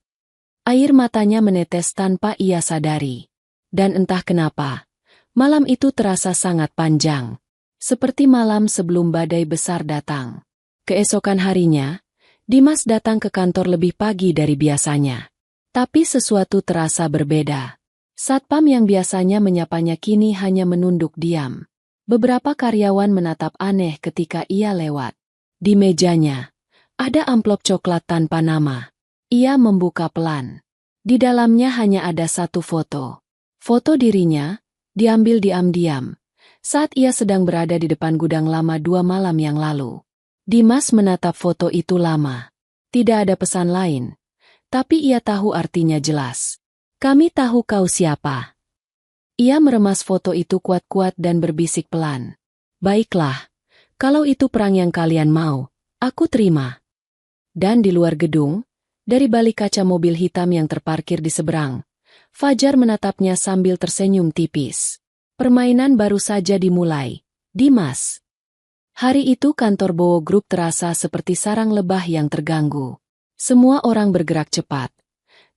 Air matanya menetes tanpa ia sadari. Dan entah kenapa, malam itu terasa sangat panjang. Seperti malam sebelum badai besar datang. Keesokan harinya, Dimas datang ke kantor lebih pagi dari biasanya. Tapi sesuatu terasa berbeda. Satpam yang biasanya menyapanya kini hanya menunduk diam. Beberapa karyawan menatap aneh ketika ia lewat. Di mejanya, ada amplop coklat tanpa nama. Ia membuka pelan. Di dalamnya hanya ada satu foto. Foto dirinya, diambil diam-diam, saat ia sedang berada di depan gudang lama 2 malam yang lalu. Dimas menatap foto itu lama. Tidak ada pesan lain. Tapi ia tahu artinya jelas. "Kami tahu kau siapa." Ia meremas foto itu kuat-kuat dan berbisik pelan. Baiklah, kalau itu perang yang kalian mau, aku terima. Dan di luar gedung, dari balik kaca mobil hitam yang terparkir di seberang, Fajar menatapnya sambil tersenyum tipis. Permainan baru saja dimulai. Dimas. Hari itu kantor Bowo Group terasa seperti sarang lebah yang terganggu. Semua orang bergerak cepat,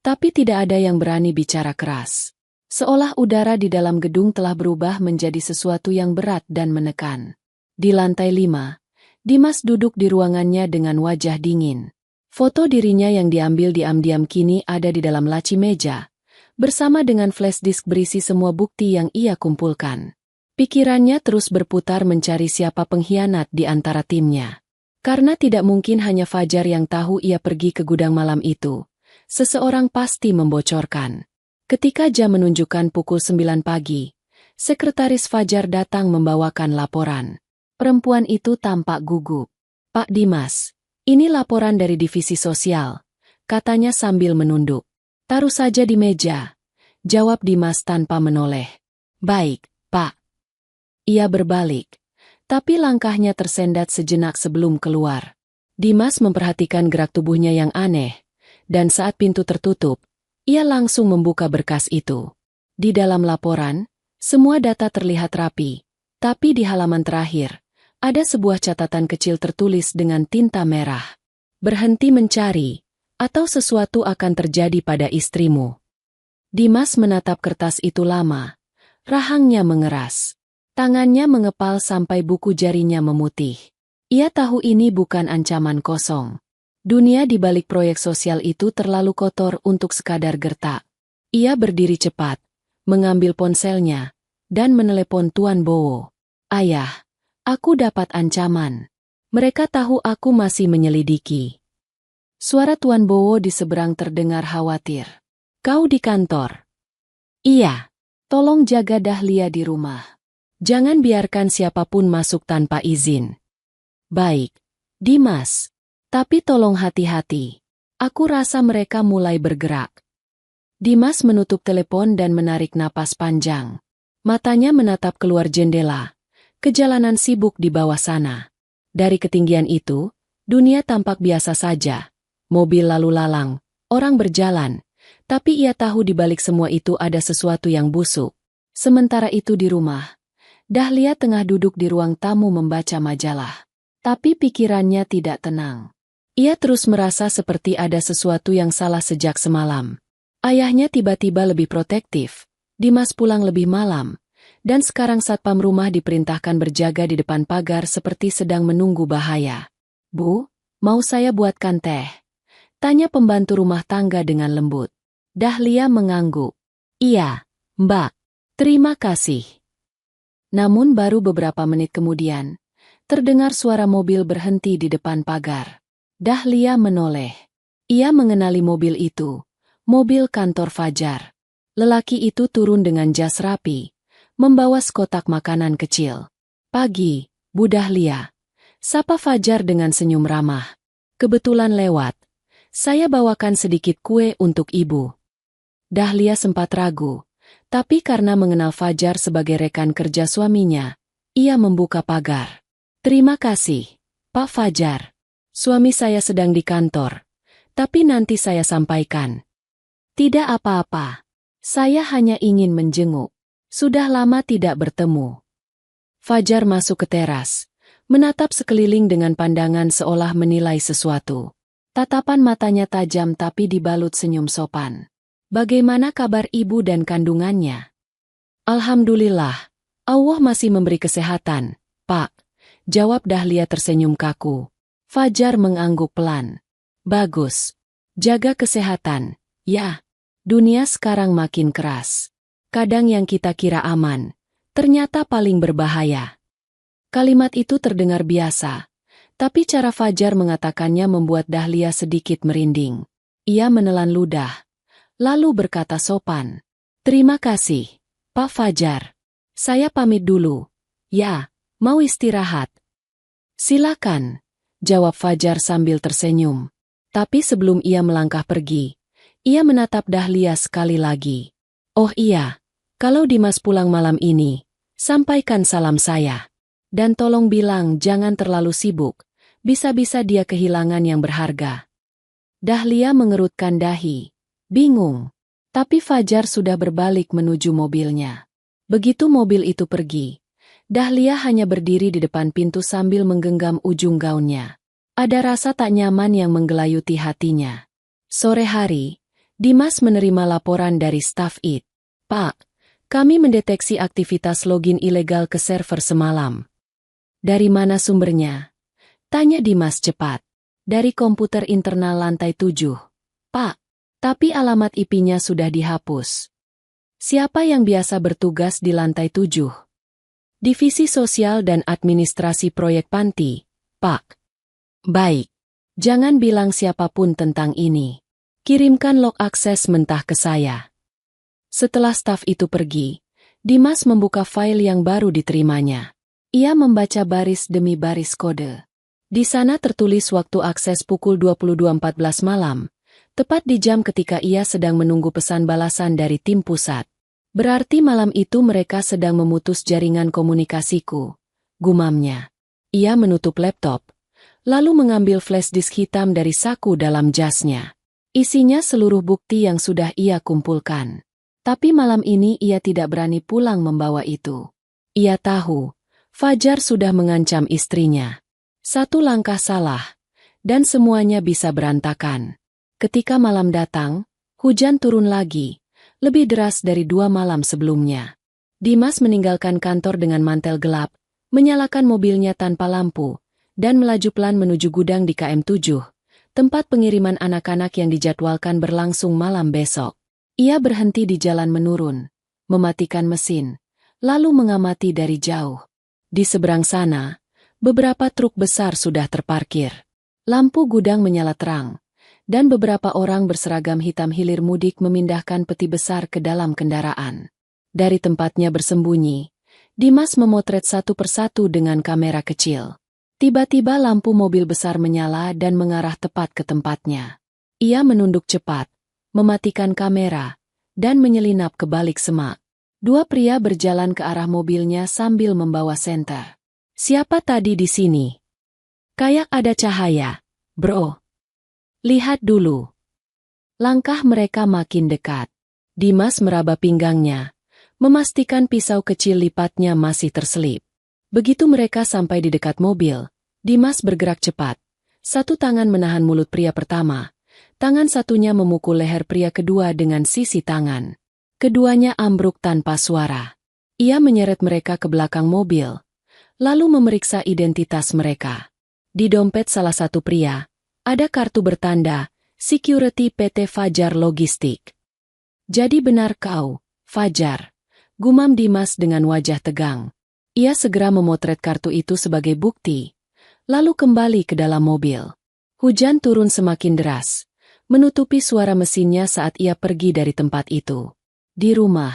tapi tidak ada yang berani bicara keras. Seolah udara di dalam gedung telah berubah menjadi sesuatu yang berat dan menekan. Di lantai 5, Dimas duduk di ruangannya dengan wajah dingin. Foto dirinya yang diambil diam-diam kini ada di dalam laci meja, bersama dengan flash disk berisi semua bukti yang ia kumpulkan. Pikirannya terus berputar mencari siapa pengkhianat di antara timnya. Karena tidak mungkin hanya Fajar yang tahu ia pergi ke gudang malam itu, seseorang pasti membocorkan. Ketika jam menunjukkan pukul 9 pagi, sekretaris Fajar datang membawakan laporan. Perempuan itu tampak gugup. "Pak Dimas, ini laporan dari divisi sosial," katanya sambil menunduk. "Taruh saja di meja," jawab Dimas tanpa menoleh. "Baik, Pak." Ia berbalik, tapi langkahnya tersendat sejenak sebelum keluar. Dimas memperhatikan gerak tubuhnya yang aneh, dan saat pintu tertutup, ia langsung membuka berkas itu. Di dalam laporan, semua data terlihat rapi, tapi di halaman terakhir, ada sebuah catatan kecil tertulis dengan tinta merah. "Berhenti mencari, atau sesuatu akan terjadi pada istrimu." Dimas menatap kertas itu lama. Rahangnya mengeras. Tangannya mengepal sampai buku jarinya memutih. Ia tahu ini bukan ancaman kosong. Dunia di balik proyek sosial itu terlalu kotor untuk sekadar gertak. Ia berdiri cepat, mengambil ponselnya, dan menelepon Tuan Bowo. "Ayah, aku dapat ancaman. Mereka tahu aku masih menyelidiki." Suara Tuan Bowo di seberang terdengar khawatir. "Kau di kantor?" "Iya. Tolong jaga Dahlia di rumah. Jangan biarkan siapapun masuk tanpa izin." "Baik, Dimas. Tapi tolong hati-hati. Aku rasa mereka mulai bergerak." Dimas menutup telepon dan menarik napas panjang. Matanya menatap keluar jendela. Kejalanan sibuk di bawah sana. Dari ketinggian itu, dunia tampak biasa saja. Mobil lalu lalang, orang berjalan. Tapi ia tahu di balik semua itu ada sesuatu yang busuk. Sementara itu di rumah, Dahlia tengah duduk di ruang tamu membaca majalah. Tapi pikirannya tidak tenang. Ia terus merasa seperti ada sesuatu yang salah sejak semalam. Ayahnya tiba-tiba lebih protektif, Dimas pulang lebih malam, dan sekarang satpam rumah diperintahkan berjaga di depan pagar seperti sedang menunggu bahaya. "Bu, mau saya buatkan teh?" tanya pembantu rumah tangga dengan lembut. Dahlia mengangguk. "Iya, Mbak. Terima kasih." Namun baru beberapa menit kemudian, terdengar suara mobil berhenti di depan pagar. Dahlia menoleh. Ia mengenali mobil itu, mobil kantor Fajar. Lelaki itu turun dengan jas rapi, membawa sekotak makanan kecil. "Pagi, Bu Dahlia," sapa Fajar dengan senyum ramah. "Kebetulan lewat. Saya bawakan sedikit kue untuk Ibu." Dahlia sempat ragu, tapi karena mengenal Fajar sebagai rekan kerja suaminya, ia membuka pagar. "Terima kasih, Pak Fajar. Suami saya sedang di kantor, tapi nanti saya sampaikan." "Tidak apa-apa. Saya hanya ingin menjenguk. Sudah lama tidak bertemu." Fajar masuk ke teras, menatap sekeliling dengan pandangan seolah menilai sesuatu. Tatapan matanya tajam tapi dibalut senyum sopan. "Bagaimana kabar ibu dan kandungannya?" "Alhamdulillah, Allah masih memberi kesehatan, Pak," jawab Dahlia tersenyum kaku. Fajar mengangguk pelan. "Bagus. Jaga kesehatan, ya. Dunia sekarang makin keras. Kadang yang kita kira aman, ternyata paling berbahaya." Kalimat itu terdengar biasa, tapi cara Fajar mengatakannya membuat Dahlia sedikit merinding. Ia menelan ludah, lalu berkata sopan, "Terima kasih, Pak Fajar. Saya pamit dulu." "Ya, mau istirahat?" "Silakan," jawab Fajar sambil tersenyum. Tapi sebelum ia melangkah pergi, ia menatap Dahlia sekali lagi. "Oh iya, Kalau Dimas pulang malam ini, sampaikan salam saya. Dan tolong bilang jangan terlalu sibuk, bisa-bisa dia kehilangan yang berharga. Dahlia mengerutkan dahi, bingung. Tapi Fajar sudah berbalik menuju mobilnya. Begitu mobil itu pergi, Dahlia hanya berdiri di depan pintu sambil menggenggam ujung gaunnya. Ada rasa tak nyaman yang menggelayuti hatinya. Sore hari, Dimas menerima laporan dari staf IT. Pak, kami mendeteksi aktivitas login ilegal ke server semalam. Dari mana sumbernya? Tanya Dimas cepat. Dari komputer internal lantai 7. Pak, tapi alamat IP-nya sudah dihapus. Siapa yang biasa bertugas di lantai 7? Divisi Sosial dan Administrasi Proyek Panti, Pak. Baik. Jangan bilang siapapun tentang ini. Kirimkan log akses mentah ke saya. Setelah staf itu pergi, Dimas membuka file yang baru diterimanya. Ia membaca baris demi baris kode. Di sana tertulis waktu akses pukul 22.14 malam, tepat di jam ketika ia sedang menunggu pesan balasan dari tim pusat. Berarti malam itu mereka sedang memutus jaringan komunikasiku, gumamnya. Ia menutup laptop, lalu mengambil flash disk hitam dari saku dalam jasnya. Isinya seluruh bukti yang sudah ia kumpulkan. Tapi malam ini ia tidak berani pulang membawa itu. Ia tahu, Fajar sudah mengancam istrinya. Satu langkah salah, dan semuanya bisa berantakan. Ketika malam datang, hujan turun lagi, lebih deras dari 2 malam sebelumnya. Dimas meninggalkan kantor dengan mantel gelap, menyalakan mobilnya tanpa lampu, dan melaju pelan menuju gudang di KM 7, tempat pengiriman anak-anak yang dijadwalkan berlangsung malam besok. Ia berhenti di jalan menurun, mematikan mesin, lalu mengamati dari jauh. Di seberang sana, beberapa truk besar sudah terparkir. Lampu gudang menyala terang, dan beberapa orang berseragam hitam hilir mudik memindahkan peti besar ke dalam kendaraan. Dari tempatnya bersembunyi, Dimas memotret satu persatu dengan kamera kecil. Tiba-tiba lampu mobil besar menyala dan mengarah tepat ke tempatnya. Ia menunduk cepat, mematikan kamera, dan menyelinap ke balik semak. 2 pria berjalan ke arah mobilnya sambil membawa senter. Siapa tadi di sini? Kayak ada cahaya, bro. Lihat dulu. Langkah mereka makin dekat. Dimas meraba pinggangnya, memastikan pisau kecil lipatnya masih terselip. Begitu mereka sampai di dekat mobil, Dimas bergerak cepat. Satu tangan menahan mulut pria pertama, tangan satunya memukul leher pria kedua dengan sisi tangan. Keduanya ambruk tanpa suara. Ia menyeret mereka ke belakang mobil, lalu memeriksa identitas mereka. Di dompet salah satu pria, ada kartu bertanda, Security PT Fajar Logistik. Jadi benar kau, Fajar, gumam Dimas dengan wajah tegang. Ia segera memotret kartu itu sebagai bukti, lalu kembali ke dalam mobil. Hujan turun semakin deras, menutupi suara mesinnya saat ia pergi dari tempat itu. Di rumah,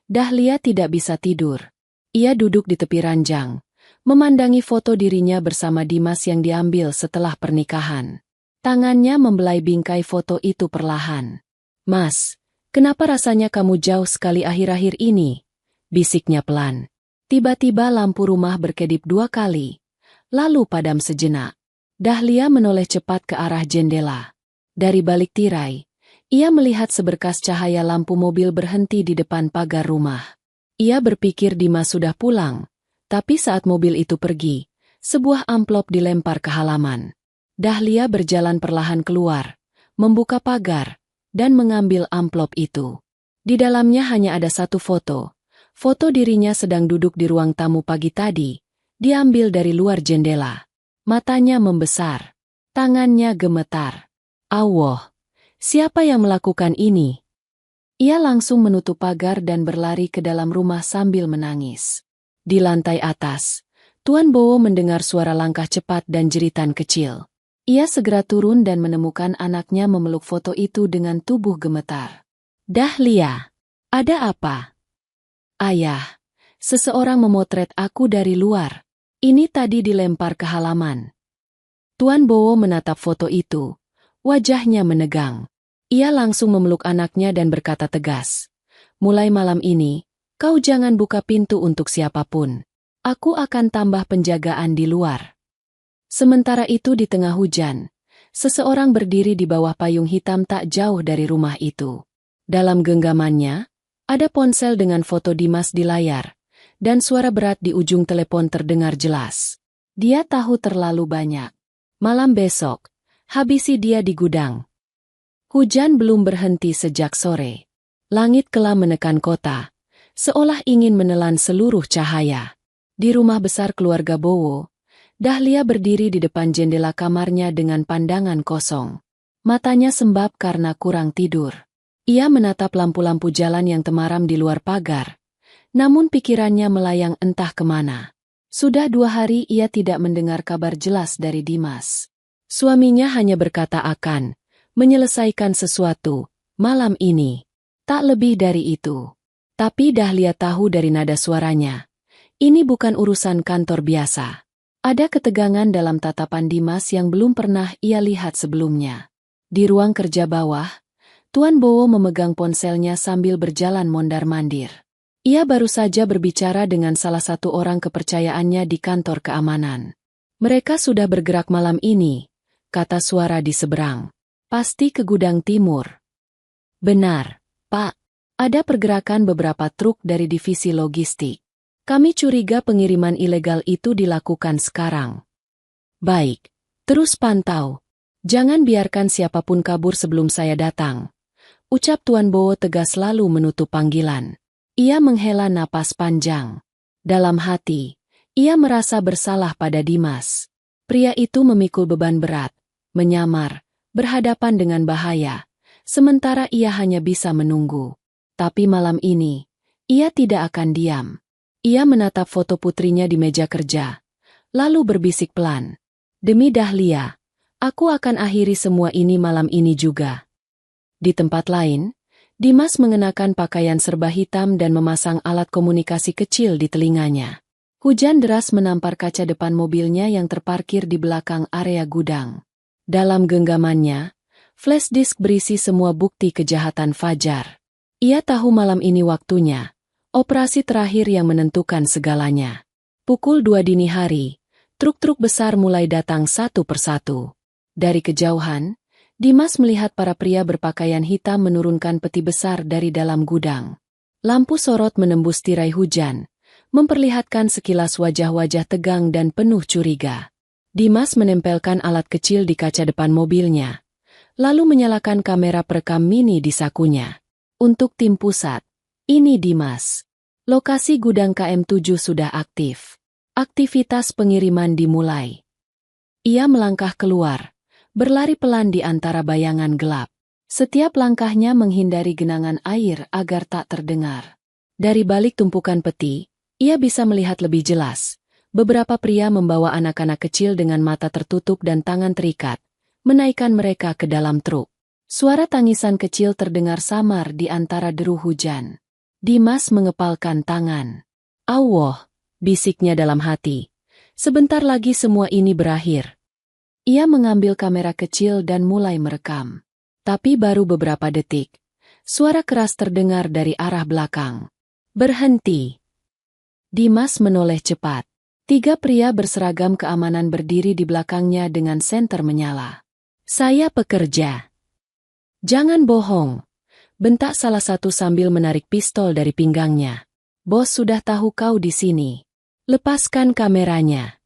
Dahlia tidak bisa tidur. Ia duduk di tepi ranjang, memandangi foto dirinya bersama Dimas yang diambil setelah pernikahan. Tangannya membelai bingkai foto itu perlahan. Mas, kenapa rasanya kamu jauh sekali akhir-akhir ini? Bisiknya pelan. Tiba-tiba lampu rumah berkedip 2 kali, lalu padam sejenak. Dahlia menoleh cepat ke arah jendela. Dari balik tirai, ia melihat seberkas cahaya lampu mobil berhenti di depan pagar rumah. Ia berpikir Dimas sudah pulang, tapi saat mobil itu pergi, sebuah amplop dilempar ke halaman. Dahlia berjalan perlahan keluar, membuka pagar, dan mengambil amplop itu. Di dalamnya hanya ada satu foto. Foto dirinya sedang duduk di ruang tamu pagi tadi, diambil dari luar jendela. Matanya membesar, tangannya gemetar. Allah, siapa yang melakukan ini? Ia langsung menutup pagar dan berlari ke dalam rumah sambil menangis. Di lantai atas, Tuan Bowo mendengar suara langkah cepat dan jeritan kecil. Ia segera turun dan menemukan anaknya memeluk foto itu dengan tubuh gemetar. Dahlia, ada apa? Ayah, seseorang memotret aku dari luar. Ini tadi dilempar ke halaman. Tuan Bowo menatap foto itu. Wajahnya menegang. Ia langsung memeluk anaknya dan berkata tegas. Mulai malam ini, Kau jangan buka pintu untuk siapapun. Aku akan tambah penjagaan di luar. Sementara itu di tengah hujan, seseorang berdiri di bawah payung hitam tak jauh dari rumah itu. Dalam genggamannya, ada ponsel dengan foto Dimas di layar, dan suara berat di ujung telepon terdengar jelas. Dia tahu terlalu banyak. Malam besok, habisi dia di gudang. Hujan belum berhenti sejak sore. Langit kelam menekan kota, seolah ingin menelan seluruh cahaya. Di rumah besar keluarga Bowo, Dahlia berdiri di depan jendela kamarnya dengan pandangan kosong. Matanya sembab karena kurang tidur. Ia menatap lampu-lampu jalan yang temaram di luar pagar, namun pikirannya melayang entah kemana. Sudah 2 hari ia tidak mendengar kabar jelas dari Dimas. Suaminya hanya berkata akan menyelesaikan sesuatu malam ini. Tak lebih dari itu. Tapi Dahlia tahu dari nada suaranya, ini bukan urusan kantor biasa. Ada ketegangan dalam tatapan Dimas yang belum pernah ia lihat sebelumnya. Di ruang kerja bawah, Tuan Bowo memegang ponselnya sambil berjalan mondar-mandir. Ia baru saja berbicara dengan salah satu orang kepercayaannya di kantor keamanan. Mereka sudah bergerak malam ini, kata suara di seberang. Pasti ke gudang timur. Benar, Pak. Ada pergerakan beberapa truk dari divisi logistik. Kami curiga pengiriman ilegal itu dilakukan sekarang. Baik, terus pantau. Jangan biarkan siapapun kabur sebelum saya datang. Ucap Tuan Bowo tegas lalu menutup panggilan. Ia menghela napas panjang. Dalam hati, ia merasa bersalah pada Dimas. Pria itu memikul beban berat, menyamar, berhadapan dengan bahaya, sementara ia hanya bisa menunggu. Tapi malam ini, ia tidak akan diam. Ia menatap foto putrinya di meja kerja, lalu berbisik pelan. Demi Dahlia, aku akan akhiri semua ini malam ini juga. Di tempat lain, Dimas mengenakan pakaian serba hitam dan memasang alat komunikasi kecil di telinganya. Hujan deras menampar kaca depan mobilnya yang terparkir di belakang area gudang. Dalam genggamannya, flash disk berisi semua bukti kejahatan Fajar. Ia tahu malam ini waktunya, operasi terakhir yang menentukan segalanya. Pukul 2 dini hari, truk-truk besar mulai datang satu persatu. Dari kejauhan, Dimas melihat para pria berpakaian hitam menurunkan peti besar dari dalam gudang. Lampu sorot menembus tirai hujan, memperlihatkan sekilas wajah-wajah tegang dan penuh curiga. Dimas menempelkan alat kecil di kaca depan mobilnya, lalu menyalakan kamera perekam mini di sakunya. Untuk tim pusat, ini Dimas. Lokasi gudang KM7 sudah aktif. Aktivitas pengiriman dimulai. Ia melangkah keluar, berlari pelan di antara bayangan gelap. Setiap langkahnya menghindari genangan air agar tak terdengar. Dari balik tumpukan peti, ia bisa melihat lebih jelas. Beberapa pria membawa anak-anak kecil dengan mata tertutup dan tangan terikat, menaikkan mereka ke dalam truk. Suara tangisan kecil terdengar samar di antara deru hujan. Dimas mengepalkan tangan. Allah, bisiknya dalam hati. Sebentar lagi semua ini berakhir. Ia mengambil kamera kecil dan mulai merekam. Tapi baru beberapa detik, suara keras terdengar dari arah belakang. Berhenti. Dimas menoleh cepat. 3 pria berseragam keamanan berdiri di belakangnya dengan senter menyala. Saya pekerja. Jangan bohong, bentak salah satu sambil menarik pistol dari pinggangnya. Bos sudah tahu kau di sini. Lepaskan kameranya.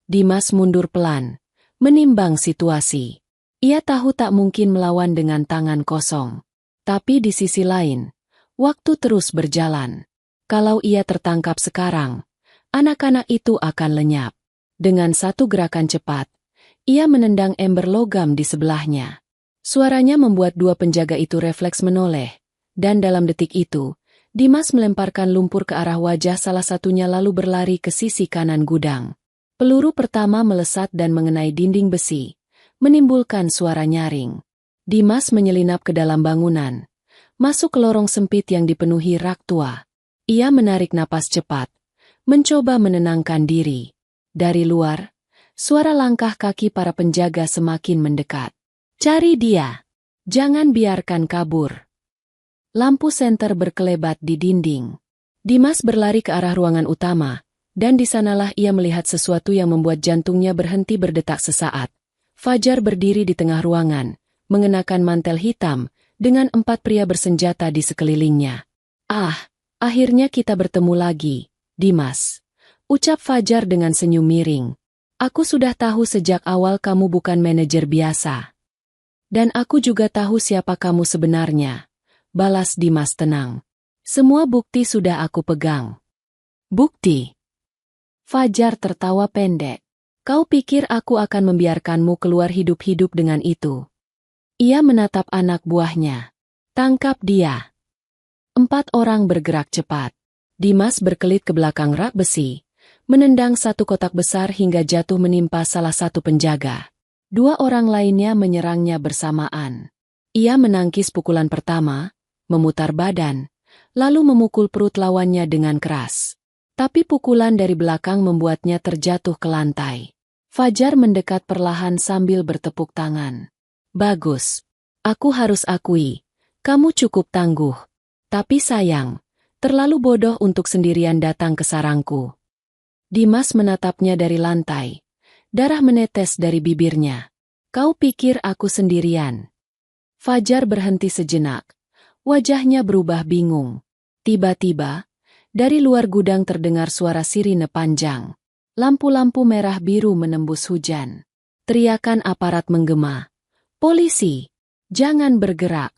Dimas mundur pelan, menimbang situasi. Ia tahu tak mungkin melawan dengan tangan kosong. Tapi di sisi lain, waktu terus berjalan. Kalau ia tertangkap sekarang, anak-anak itu akan lenyap. Dengan satu gerakan cepat, ia menendang ember logam di sebelahnya. Suaranya membuat 2 penjaga itu refleks menoleh, dan dalam detik itu, Dimas melemparkan lumpur ke arah wajah salah satunya lalu berlari ke sisi kanan gudang. Peluru pertama melesat dan mengenai dinding besi, menimbulkan suara nyaring. Dimas menyelinap ke dalam bangunan, masuk ke lorong sempit yang dipenuhi rak tua. Ia menarik napas cepat, mencoba menenangkan diri. Dari luar, suara langkah kaki para penjaga semakin mendekat. Cari dia. Jangan biarkan kabur. Lampu senter berkelebat di dinding. Dimas berlari ke arah ruangan utama, dan di sanalah ia melihat sesuatu yang membuat jantungnya berhenti berdetak sesaat. Fajar berdiri di tengah ruangan, mengenakan mantel hitam, dengan 4 pria bersenjata di sekelilingnya. "Ah, akhirnya kita bertemu lagi, Dimas," ucap Fajar dengan senyum miring. "Aku sudah tahu sejak awal kamu bukan manajer biasa. Dan aku juga tahu siapa kamu sebenarnya," balas Dimas tenang. "Semua bukti sudah aku pegang." "Bukti?" Fajar tertawa pendek. "Kau pikir aku akan membiarkanmu keluar hidup-hidup dengan itu?" Ia menatap anak buahnya. "Tangkap dia." 4 orang bergerak cepat. Dimas berkelit ke belakang rak besi, menendang satu kotak besar hingga jatuh menimpa salah satu penjaga. 2 orang lainnya menyerangnya bersamaan. Ia menangkis pukulan pertama, memutar badan, lalu memukul perut lawannya dengan keras. Tapi pukulan dari belakang membuatnya terjatuh ke lantai. Fajar mendekat perlahan sambil bertepuk tangan. "Bagus. Aku harus akui, kamu cukup tangguh. Tapi sayang, terlalu bodoh untuk sendirian datang ke sarangku." Dimas menatapnya dari lantai. Darah menetes dari bibirnya. "Kau pikir aku sendirian?" Fajar berhenti sejenak. Wajahnya berubah bingung. Tiba-tiba, dari luar gudang terdengar suara sirine panjang. Lampu-lampu merah biru menembus hujan. Teriakan aparat menggema. "Polisi! Jangan bergerak!"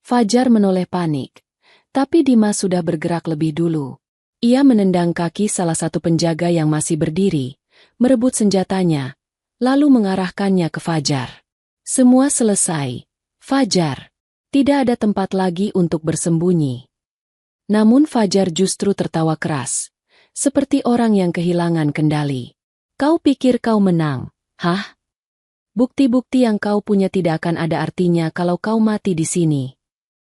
Fajar menoleh panik. Tapi Dimas sudah bergerak lebih dulu. Ia menendang kaki salah satu penjaga yang masih berdiri, merebut senjatanya, lalu mengarahkannya ke Fajar. "Semua selesai, Fajar. Tidak ada tempat lagi untuk bersembunyi." Namun Fajar justru tertawa keras, seperti orang yang kehilangan kendali. "Kau pikir kau menang, hah? Bukti-bukti yang kau punya tidak akan ada artinya kalau kau mati di sini."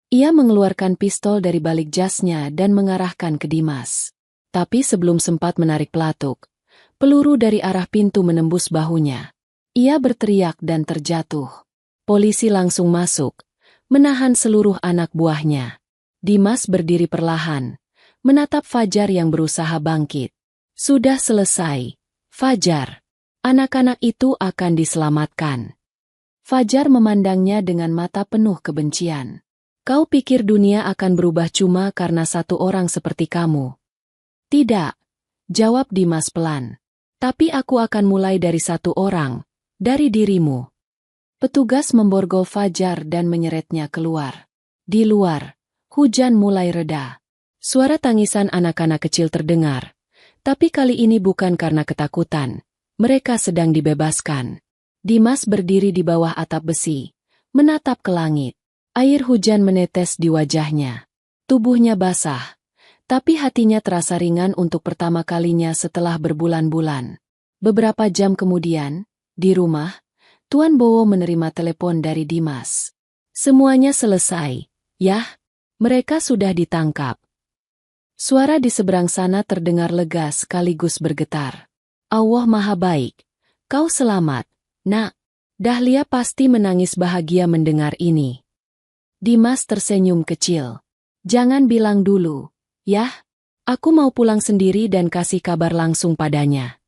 Ia mengeluarkan pistol dari balik jasnya dan mengarahkan ke Dimas. Tapi sebelum sempat menarik pelatuk, peluru dari arah pintu menembus bahunya. Ia berteriak dan terjatuh. Polisi langsung masuk, menahan seluruh anak buahnya. Dimas berdiri perlahan, menatap Fajar yang berusaha bangkit. "Sudah selesai, Fajar. Anak-anak itu akan diselamatkan." Fajar memandangnya dengan mata penuh kebencian. "Kau pikir dunia akan berubah cuma karena satu orang seperti kamu?" "Tidak," jawab Dimas pelan. "Tapi aku akan mulai dari satu orang, dari dirimu." Petugas memborgol Fajar dan menyeretnya keluar. Di luar, hujan mulai reda. Suara tangisan anak-anak kecil terdengar. Tapi kali ini bukan karena ketakutan. Mereka sedang dibebaskan. Dimas berdiri di bawah atap besi, menatap ke langit. Air hujan menetes di wajahnya. Tubuhnya basah, tapi hatinya terasa ringan untuk pertama kalinya setelah berbulan-bulan. Beberapa jam kemudian, di rumah, Tuan Bowo menerima telepon dari Dimas. "Semuanya selesai, ya? Mereka sudah ditangkap." Suara di seberang sana terdengar lega sekaligus bergetar. "Allah Maha Baik. Kau selamat, Nak." Dahlia pasti menangis bahagia mendengar ini. Dimas tersenyum kecil. "Jangan bilang dulu, ya? Aku mau pulang sendiri dan kasih kabar langsung padanya."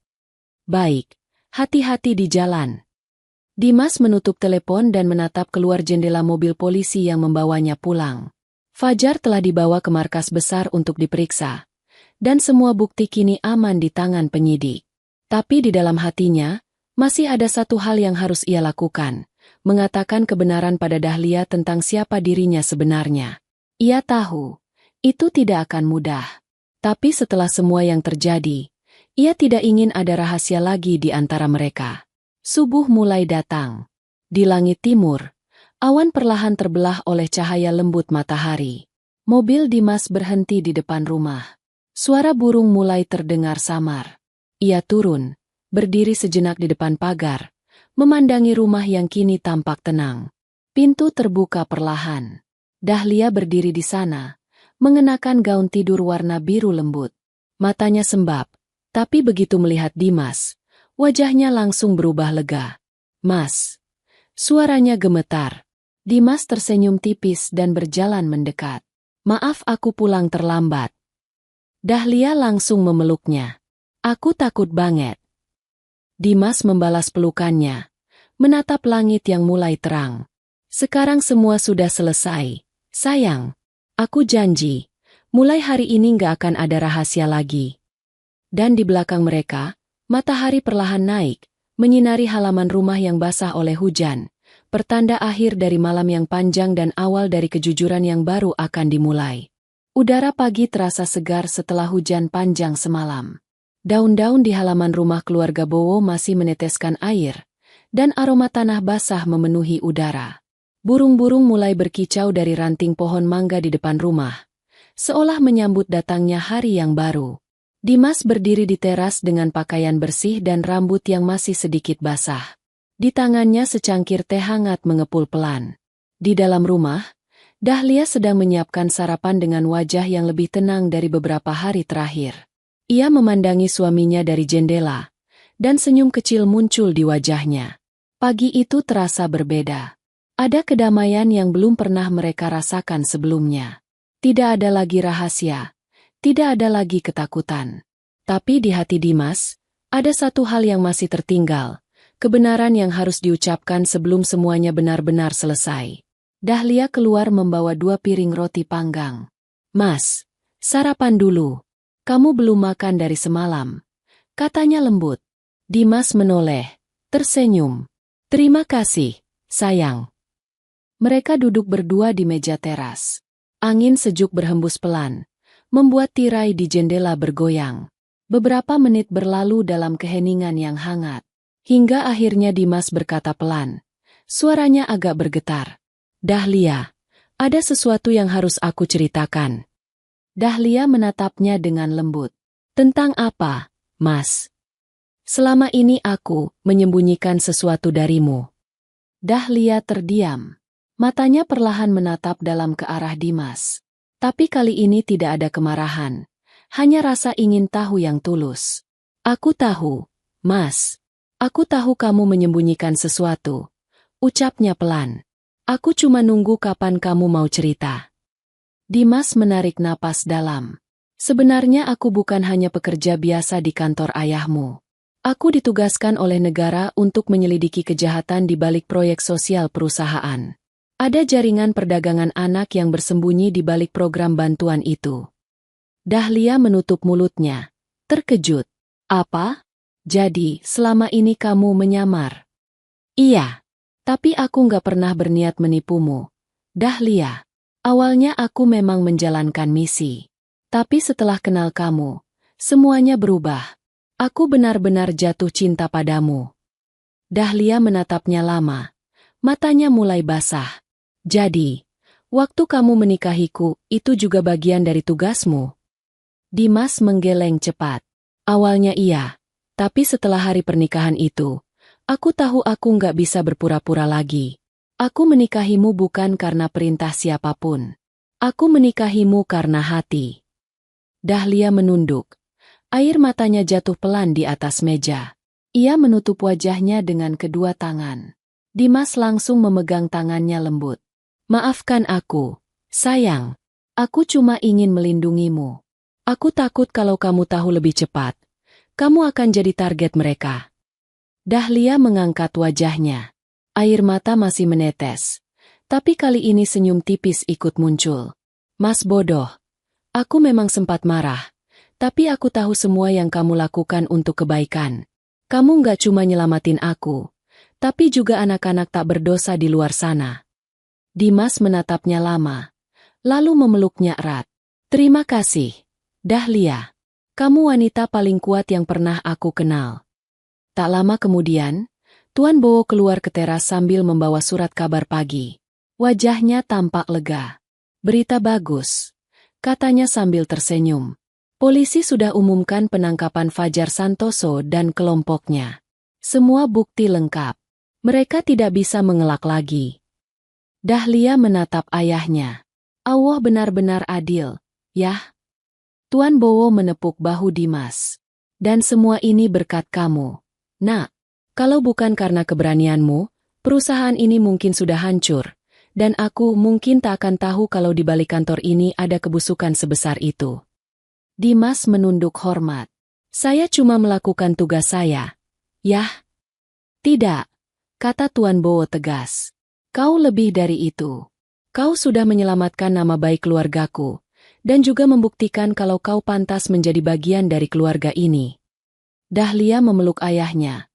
"Baik, hati-hati di jalan." Dimas menutup telepon dan menatap keluar jendela mobil polisi yang membawanya pulang. Fajar telah dibawa ke markas besar untuk diperiksa, dan semua bukti kini aman di tangan penyidik. Tapi di dalam hatinya, masih ada satu hal yang harus ia lakukan. Mengatakan kebenaran pada Dahlia tentang siapa dirinya sebenarnya. Ia tahu, itu tidak akan mudah. Tapi setelah semua yang terjadi, ia tidak ingin ada rahasia lagi di antara mereka. Subuh mulai datang. Di langit timur, awan perlahan terbelah oleh cahaya lembut matahari. Mobil Dimas berhenti di depan rumah. Suara burung mulai terdengar samar. Ia turun, berdiri sejenak di depan pagar, memandangi rumah yang kini tampak tenang. Pintu terbuka perlahan. Dahlia berdiri di sana, mengenakan gaun tidur warna biru lembut. Matanya sembab, tapi begitu melihat Dimas, wajahnya langsung berubah lega. "Mas." Suaranya gemetar. Dimas tersenyum tipis dan berjalan mendekat. "Maaf aku pulang terlambat." Dahlia langsung memeluknya. Aku takut banget. Dimas membalas pelukannya, menatap langit yang mulai terang. Sekarang semua sudah selesai. Sayang, aku janji, mulai hari ini nggak akan ada rahasia lagi. Dan di belakang mereka, matahari perlahan naik, menyinari halaman rumah yang basah oleh hujan, pertanda akhir dari malam yang panjang dan awal dari kejujuran yang baru akan dimulai. Udara pagi terasa segar setelah hujan panjang semalam. Daun-daun di halaman rumah keluarga Bowo masih meneteskan air, dan aroma tanah basah memenuhi udara. Burung-burung mulai berkicau dari ranting pohon mangga di depan rumah, seolah menyambut datangnya hari yang baru. Dimas berdiri di teras dengan pakaian bersih dan rambut yang masih sedikit basah. Di tangannya secangkir teh hangat mengepul pelan. Di dalam rumah, Dahlia sedang menyiapkan sarapan dengan wajah yang lebih tenang dari beberapa hari terakhir. Ia memandangi suaminya dari jendela, dan senyum kecil muncul di wajahnya. Pagi itu terasa berbeda. Ada kedamaian yang belum pernah mereka rasakan sebelumnya. Tidak ada lagi rahasia, tidak ada lagi ketakutan. Tapi di hati Dimas, ada satu hal yang masih tertinggal, kebenaran yang harus diucapkan sebelum semuanya benar-benar selesai. Dahlia keluar membawa 2 piring roti panggang. "Mas, sarapan dulu. Kamu belum makan dari semalam," katanya lembut. Dimas menoleh, tersenyum. "Terima kasih, sayang." Mereka duduk berdua di meja teras. Angin sejuk berhembus pelan, membuat tirai di jendela bergoyang. Beberapa menit berlalu dalam keheningan yang hangat. Hingga akhirnya Dimas berkata pelan. Suaranya agak bergetar. "Dahlia, ada sesuatu yang harus aku ceritakan." Dahlia menatapnya dengan lembut. "Tentang apa, Mas? Selama ini aku menyembunyikan sesuatu darimu." Dahlia terdiam. Matanya perlahan menatap dalam ke arah Dimas. Tapi kali ini tidak ada kemarahan. Hanya rasa ingin tahu yang tulus. "Aku tahu, Mas. Aku tahu kamu menyembunyikan sesuatu," ucapnya pelan. "Aku cuma nunggu kapan kamu mau cerita." Dimas menarik napas dalam. "Sebenarnya aku bukan hanya pekerja biasa di kantor ayahmu. Aku ditugaskan oleh negara untuk menyelidiki kejahatan di balik proyek sosial perusahaan. Ada jaringan perdagangan anak yang bersembunyi di balik program bantuan itu." Dahlia menutup mulutnya, terkejut. "Apa? Jadi, selama ini kamu menyamar?" "Iya. Tapi aku nggak pernah berniat menipumu, Dahlia. Awalnya aku memang menjalankan misi. Tapi setelah kenal kamu, semuanya berubah. Aku benar-benar jatuh cinta padamu." Dahlia menatapnya lama. Matanya mulai basah. "Jadi, waktu kamu menikahiku, itu juga bagian dari tugasmu?" Dimas menggeleng cepat. "Awalnya iya, tapi setelah hari pernikahan itu, aku tahu aku nggak bisa berpura-pura lagi. Aku menikahimu bukan karena perintah siapapun. Aku menikahimu karena hati." Dahlia menunduk. Air matanya jatuh pelan di atas meja. Ia menutup wajahnya dengan kedua tangan. Dimas langsung memegang tangannya lembut. "Maafkan aku, sayang. Aku cuma ingin melindungimu. Aku takut kalau kamu tahu lebih cepat, kamu akan jadi target mereka." Dahlia mengangkat wajahnya. Air mata masih menetes. Tapi kali ini senyum tipis ikut muncul. "Mas bodoh. Aku memang sempat marah. Tapi aku tahu semua yang kamu lakukan untuk kebaikan. Kamu nggak cuma nyelamatin aku, tapi juga anak-anak tak berdosa di luar sana." Dimas menatapnya lama, lalu memeluknya erat. "Terima kasih, Dahlia. Kamu wanita paling kuat yang pernah aku kenal." Tak lama kemudian, Tuan Bowo keluar ke teras sambil membawa surat kabar pagi. Wajahnya tampak lega. "Berita bagus," katanya sambil tersenyum. "Polisi sudah umumkan penangkapan Fajar Santoso dan kelompoknya. Semua bukti lengkap. Mereka tidak bisa mengelak lagi." Dahlia menatap ayahnya. "Allah benar-benar adil, yah." Tuan Bowo menepuk bahu Dimas. "Dan semua ini berkat kamu, Nak. Kalau bukan karena keberanianmu, perusahaan ini mungkin sudah hancur, dan aku mungkin tak akan tahu kalau di balik kantor ini ada kebusukan sebesar itu." Dimas menunduk hormat. Saya cuma melakukan tugas saya. Yah? Tidak, kata Tuan Bowo tegas. Kau lebih dari itu. Kau sudah menyelamatkan nama baik keluargaku, dan juga membuktikan kalau kau pantas menjadi bagian dari keluarga ini. Dahlia memeluk ayahnya,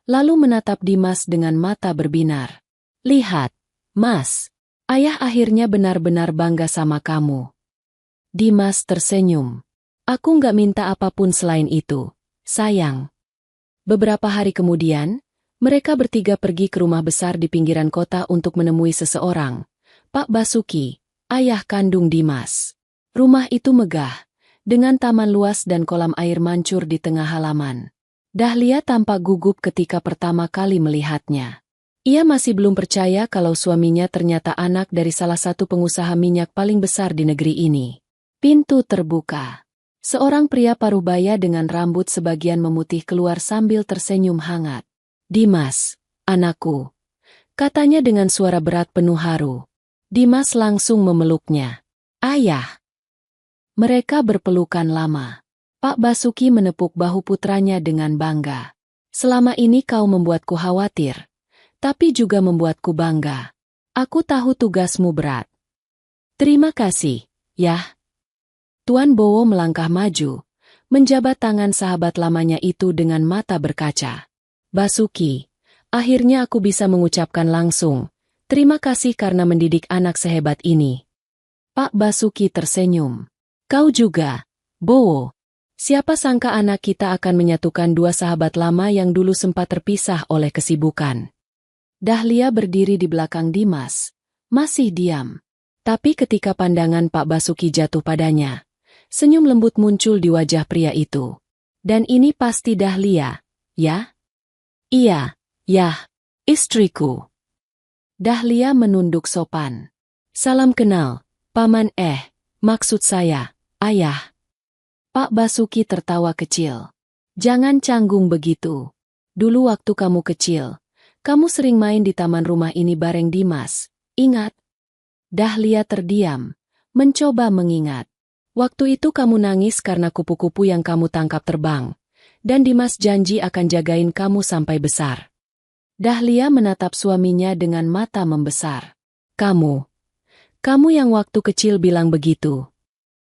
lalu menatap Dimas dengan mata berbinar. Lihat, Mas, ayah akhirnya benar-benar bangga sama kamu. Dimas tersenyum. Aku nggak minta apapun selain itu, sayang. Beberapa hari kemudian, mereka bertiga pergi ke rumah besar di pinggiran kota untuk menemui seseorang, Pak Basuki, ayah kandung Dimas. Rumah itu megah, dengan taman luas dan kolam air mancur di tengah halaman. Dahlia tampak gugup ketika pertama kali melihatnya. Ia masih belum percaya kalau suaminya ternyata anak dari salah satu pengusaha minyak paling besar di negeri ini. Pintu terbuka. Seorang pria parubaya dengan rambut sebagian memutih keluar sambil tersenyum hangat. Dimas, anakku, katanya dengan suara berat penuh haru. Dimas langsung memeluknya. Ayah. Mereka berpelukan lama. Pak Basuki menepuk bahu putranya dengan bangga. Selama ini kau membuatku khawatir, tapi juga membuatku bangga. Aku tahu tugasmu berat. Terima kasih, Yah. Tuan Bowo melangkah maju, menjabat tangan sahabat lamanya itu dengan mata berkaca. Basuki, akhirnya aku bisa mengucapkan langsung, terima kasih karena mendidik anak sehebat ini. Pak Basuki tersenyum. Kau juga, Bowo. Siapa sangka anak kita akan menyatukan dua sahabat lama yang dulu sempat terpisah oleh kesibukan. Dahlia berdiri di belakang Dimas, masih diam. Tapi ketika pandangan Pak Basuki jatuh padanya, senyum lembut muncul di wajah pria itu. Dan ini pasti Dahlia, ya? Iya, Yah, istriku. Dahlia menunduk sopan. Salam kenal, Paman maksud saya, Ayah. Pak Basuki tertawa kecil. Jangan canggung begitu. Dulu waktu kamu kecil, kamu sering main di taman rumah ini bareng Dimas, ingat? Dahlia terdiam, mencoba mengingat. Waktu itu kamu nangis karena kupu-kupu yang kamu tangkap terbang, dan Dimas janji akan jagain kamu sampai besar. Dahlia menatap suaminya dengan mata membesar. Kamu yang waktu kecil bilang begitu.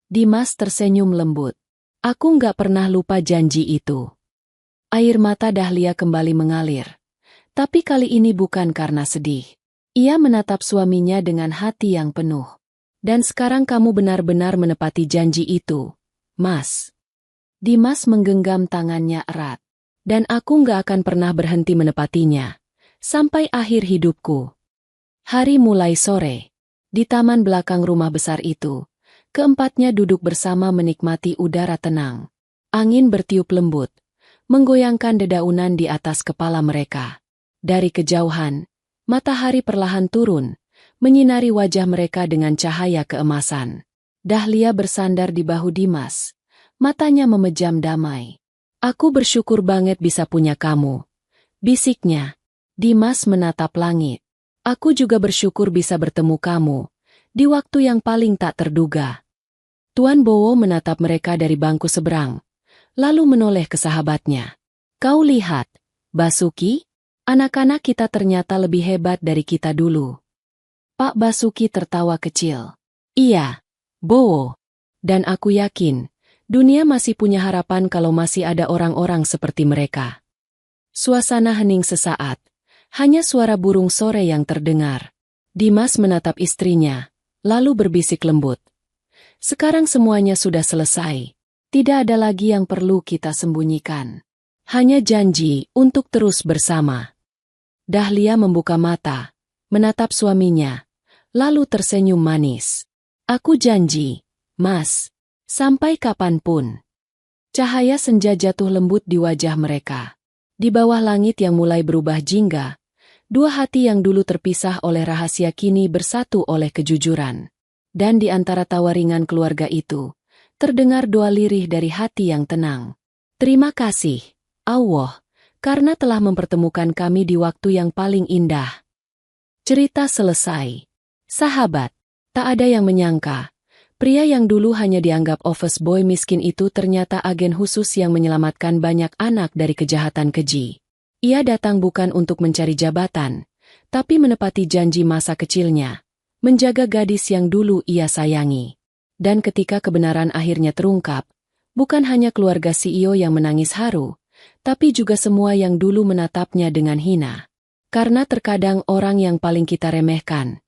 Dimas tersenyum lembut. Aku nggak pernah lupa janji itu. Air mata Dahlia kembali mengalir. Tapi kali ini bukan karena sedih. Ia menatap suaminya dengan hati yang penuh. Dan sekarang kamu benar-benar menepati janji itu, Mas. Dimas menggenggam tangannya erat. Dan aku nggak akan pernah berhenti menepatinya. Sampai akhir hidupku. Hari mulai sore. Di taman belakang rumah besar itu, keempatnya duduk bersama menikmati udara tenang. Angin bertiup lembut, menggoyangkan dedaunan di atas kepala mereka. Dari kejauhan, matahari perlahan turun, menyinari wajah mereka dengan cahaya keemasan. Dahlia bersandar di bahu Dimas, matanya memejam damai. Aku bersyukur banget bisa punya kamu, bisiknya. Dimas menatap langit. Aku juga bersyukur bisa bertemu kamu, di waktu yang paling tak terduga. Tuan Bowo menatap mereka dari bangku seberang, lalu menoleh ke sahabatnya. Kau lihat, Basuki, anak-anak kita ternyata lebih hebat dari kita dulu. Pak Basuki tertawa kecil. Iya, Bowo. Dan aku yakin, dunia masih punya harapan kalau masih ada orang-orang seperti mereka. Suasana hening sesaat, hanya suara burung sore yang terdengar. Dimas menatap istrinya, lalu berbisik lembut. Sekarang semuanya sudah selesai. Tidak ada lagi yang perlu kita sembunyikan. Hanya janji untuk terus bersama. Dahlia membuka mata, menatap suaminya, lalu tersenyum manis. Aku janji, Mas, sampai kapanpun. Cahaya senja jatuh lembut di wajah mereka. Di bawah langit yang mulai berubah jingga, dua hati yang dulu terpisah oleh rahasia kini bersatu oleh kejujuran. Dan di antara tawa ringan keluarga itu, terdengar doa lirih dari hati yang tenang. Terima kasih, Allah, karena telah mempertemukan kami di waktu yang paling indah. Cerita selesai. Sahabat, tak ada yang menyangka Pria yang dulu hanya dianggap office boy miskin itu ternyata agen khusus yang menyelamatkan banyak anak dari kejahatan keji. Ia datang bukan untuk mencari jabatan, tapi menepati janji masa kecilnya, menjaga gadis yang dulu ia sayangi. Dan ketika kebenaran akhirnya terungkap, bukan hanya keluarga CEO yang menangis haru, tapi juga semua yang dulu menatapnya dengan hina. Karena terkadang orang yang paling kita remehkan,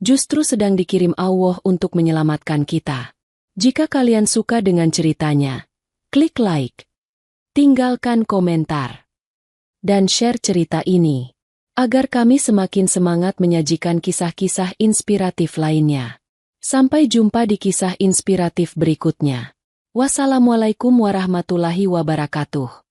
justru sedang dikirim Allah untuk menyelamatkan kita. Jika kalian suka dengan ceritanya, klik like, tinggalkan komentar, dan share cerita ini, agar kami semakin semangat menyajikan kisah-kisah inspiratif lainnya. Sampai jumpa di kisah inspiratif berikutnya. Wassalamualaikum warahmatullahi wabarakatuh.